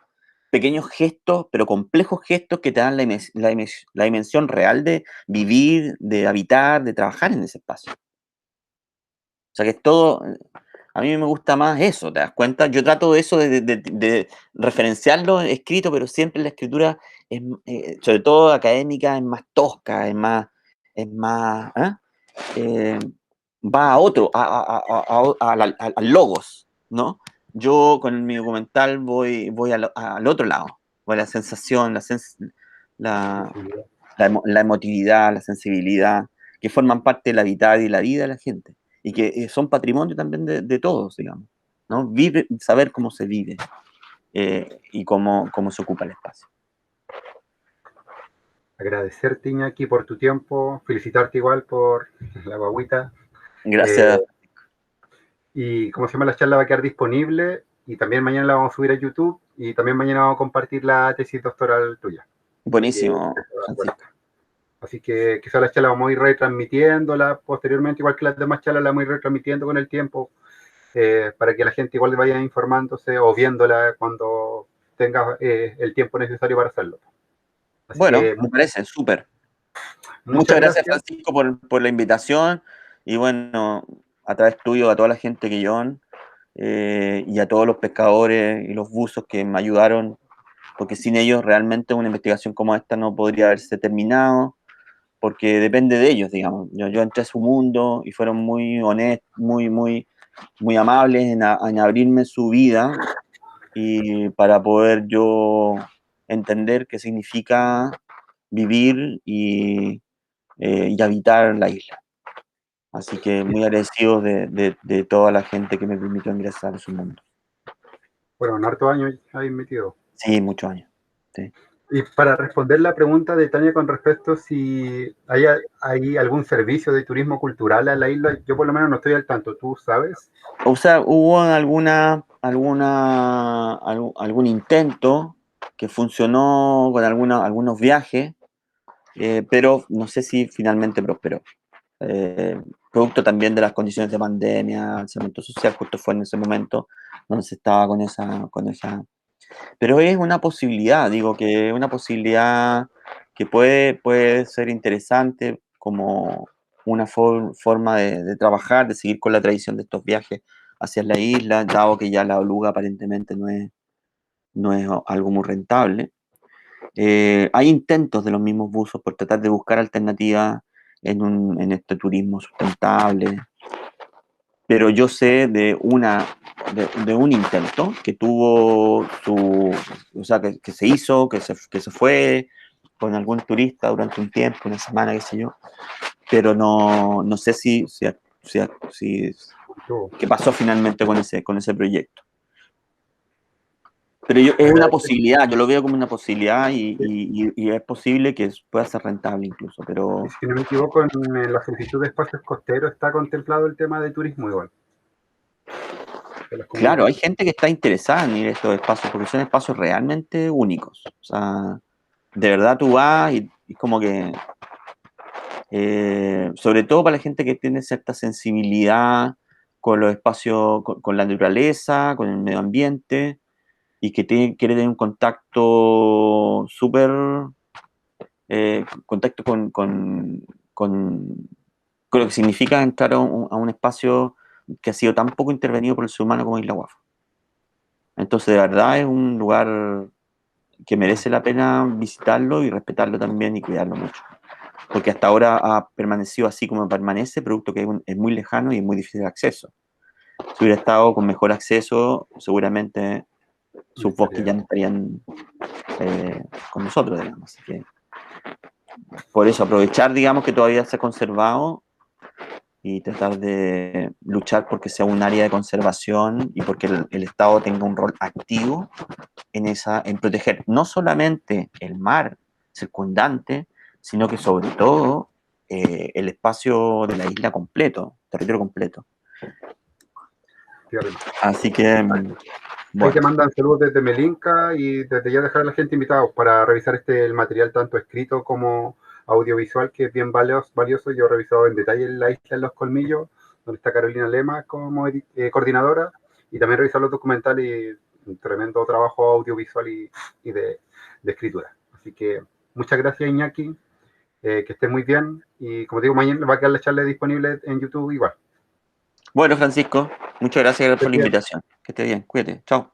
pequeños gestos, pero complejos gestos que te dan la dimensión real de vivir, de habitar, de trabajar en ese espacio. O sea que es todo, a mí me gusta más eso, ¿te das cuenta? Yo trato de eso de referenciarlo escrito, pero siempre la escritura, sobre todo académica, es más tosca, ¿eh? Eh, va a otro, al logos, ¿no? Yo con mi documental voy al otro lado, voy a la sensación, la, sensibilidad. la emotividad, la sensibilidad, que forman parte del habitat y la vida de la gente, y que son patrimonio también de todos, digamos, ¿no? Saber cómo se vive y cómo se ocupa el espacio. Agradecerte, Iñaki, por tu tiempo, felicitarte igual por la guagüita. Eh, Gracias, y como se llama, la charla va a quedar disponible y también mañana la vamos a subir a YouTube y también mañana vamos a compartir la tesis doctoral tuya. Así que buenísimo, Francisco. Así que quizás la charla vamos a ir retransmitiéndola posteriormente, igual que las demás charlas las vamos a ir retransmitiendo con el tiempo, para que la gente igual vaya informándose o viéndola cuando tenga el tiempo necesario para hacerlo. Así Bueno, que me parece súper. muchas Muchas gracias, gracias. Francisco, por la invitación y bueno, a través tuyo, a toda la gente que yo y a todos los pescadores y los buzos que me ayudaron, porque sin ellos realmente una investigación como esta no podría haberse terminado, porque depende de ellos, digamos. Yo entré a su mundo y fueron muy honestos, muy amables en abrirme su vida y para poder yo entender qué significa vivir y habitar la isla. Así que muy agradecido de toda la gente que me permitió ingresar a su mundo. Bueno, en hartos años ahí metido. Sí, muchos años. Sí. Y para responder la pregunta de Tania con respecto si hay algún servicio de turismo cultural a la isla, yo por lo menos no estoy al tanto, ¿tú sabes? O sea, hubo algún intento que funcionó con algunos viajes, pero no sé si finalmente prosperó. Producto también de las condiciones de pandemia, el cemento social justo fue en ese momento donde se estaba con esa. Pero es una posibilidad, digo que es una posibilidad que puede ser interesante como una forma de trabajar, de seguir con la tradición de estos viajes hacia la isla, dado que ya la oruga aparentemente no es algo muy rentable. Hay intentos de los mismos buzos por tratar de buscar alternativas en este turismo sustentable, pero yo sé de un intento que tuvo o sea, que se hizo, que se fue con algún turista durante un tiempo, una semana, qué sé yo, pero no sé qué pasó finalmente con ese proyecto. Pero es una posibilidad, yo lo veo como una posibilidad y es posible que pueda ser rentable incluso, Y pero si no me equivoco, en la solicitud de espacios costeros está contemplado el tema de turismo igual, de las claro, hay comunidades. gente que está interesada en ir a estos espacios porque son espacios realmente únicos. O sea, de verdad tú vas y como que, sobre todo para la gente que tiene cierta sensibilidad con los espacios, con la naturaleza, con el medio ambiente y que quiere tener un contacto súper, contacto con lo que significa entrar a un espacio que ha sido tan poco intervenido por el ser humano como Isla Guafo. Entonces, de verdad es un lugar que merece la pena visitarlo y respetarlo también y cuidarlo mucho. Porque hasta ahora ha permanecido así como permanece, producto que es muy lejano y es muy difícil de acceso. Si hubiera estado con mejor acceso, seguramente No sus bosques ya estaría. no estarían con nosotros, digamos. Así que, por eso, aprovechar, digamos, que todavía se ha conservado y tratar de luchar porque sea un área de conservación y porque el Estado tenga un rol activo en proteger no solamente el mar circundante, sino que sobre todo el espacio de la isla completo, territorio completo. Tierra. Así que, Ahí te bueno, mandan saludos desde Melinka y desde ya dejar a la gente invitados para revisar el material tanto escrito como audiovisual, que es bien valioso. Yo he revisado en detalle la isla en Los Colmillos, donde está Carolina Lema como coordinadora, y también he revisado los documentales y un tremendo trabajo audiovisual y de escritura. Así que muchas gracias, Iñaki, que estés muy bien, y como digo, mañana va a quedar la charla disponible en YouTube igual. bueno, Francisco, muchas gracias por la Bien. invitación. Que esté bien, cuídate, chao.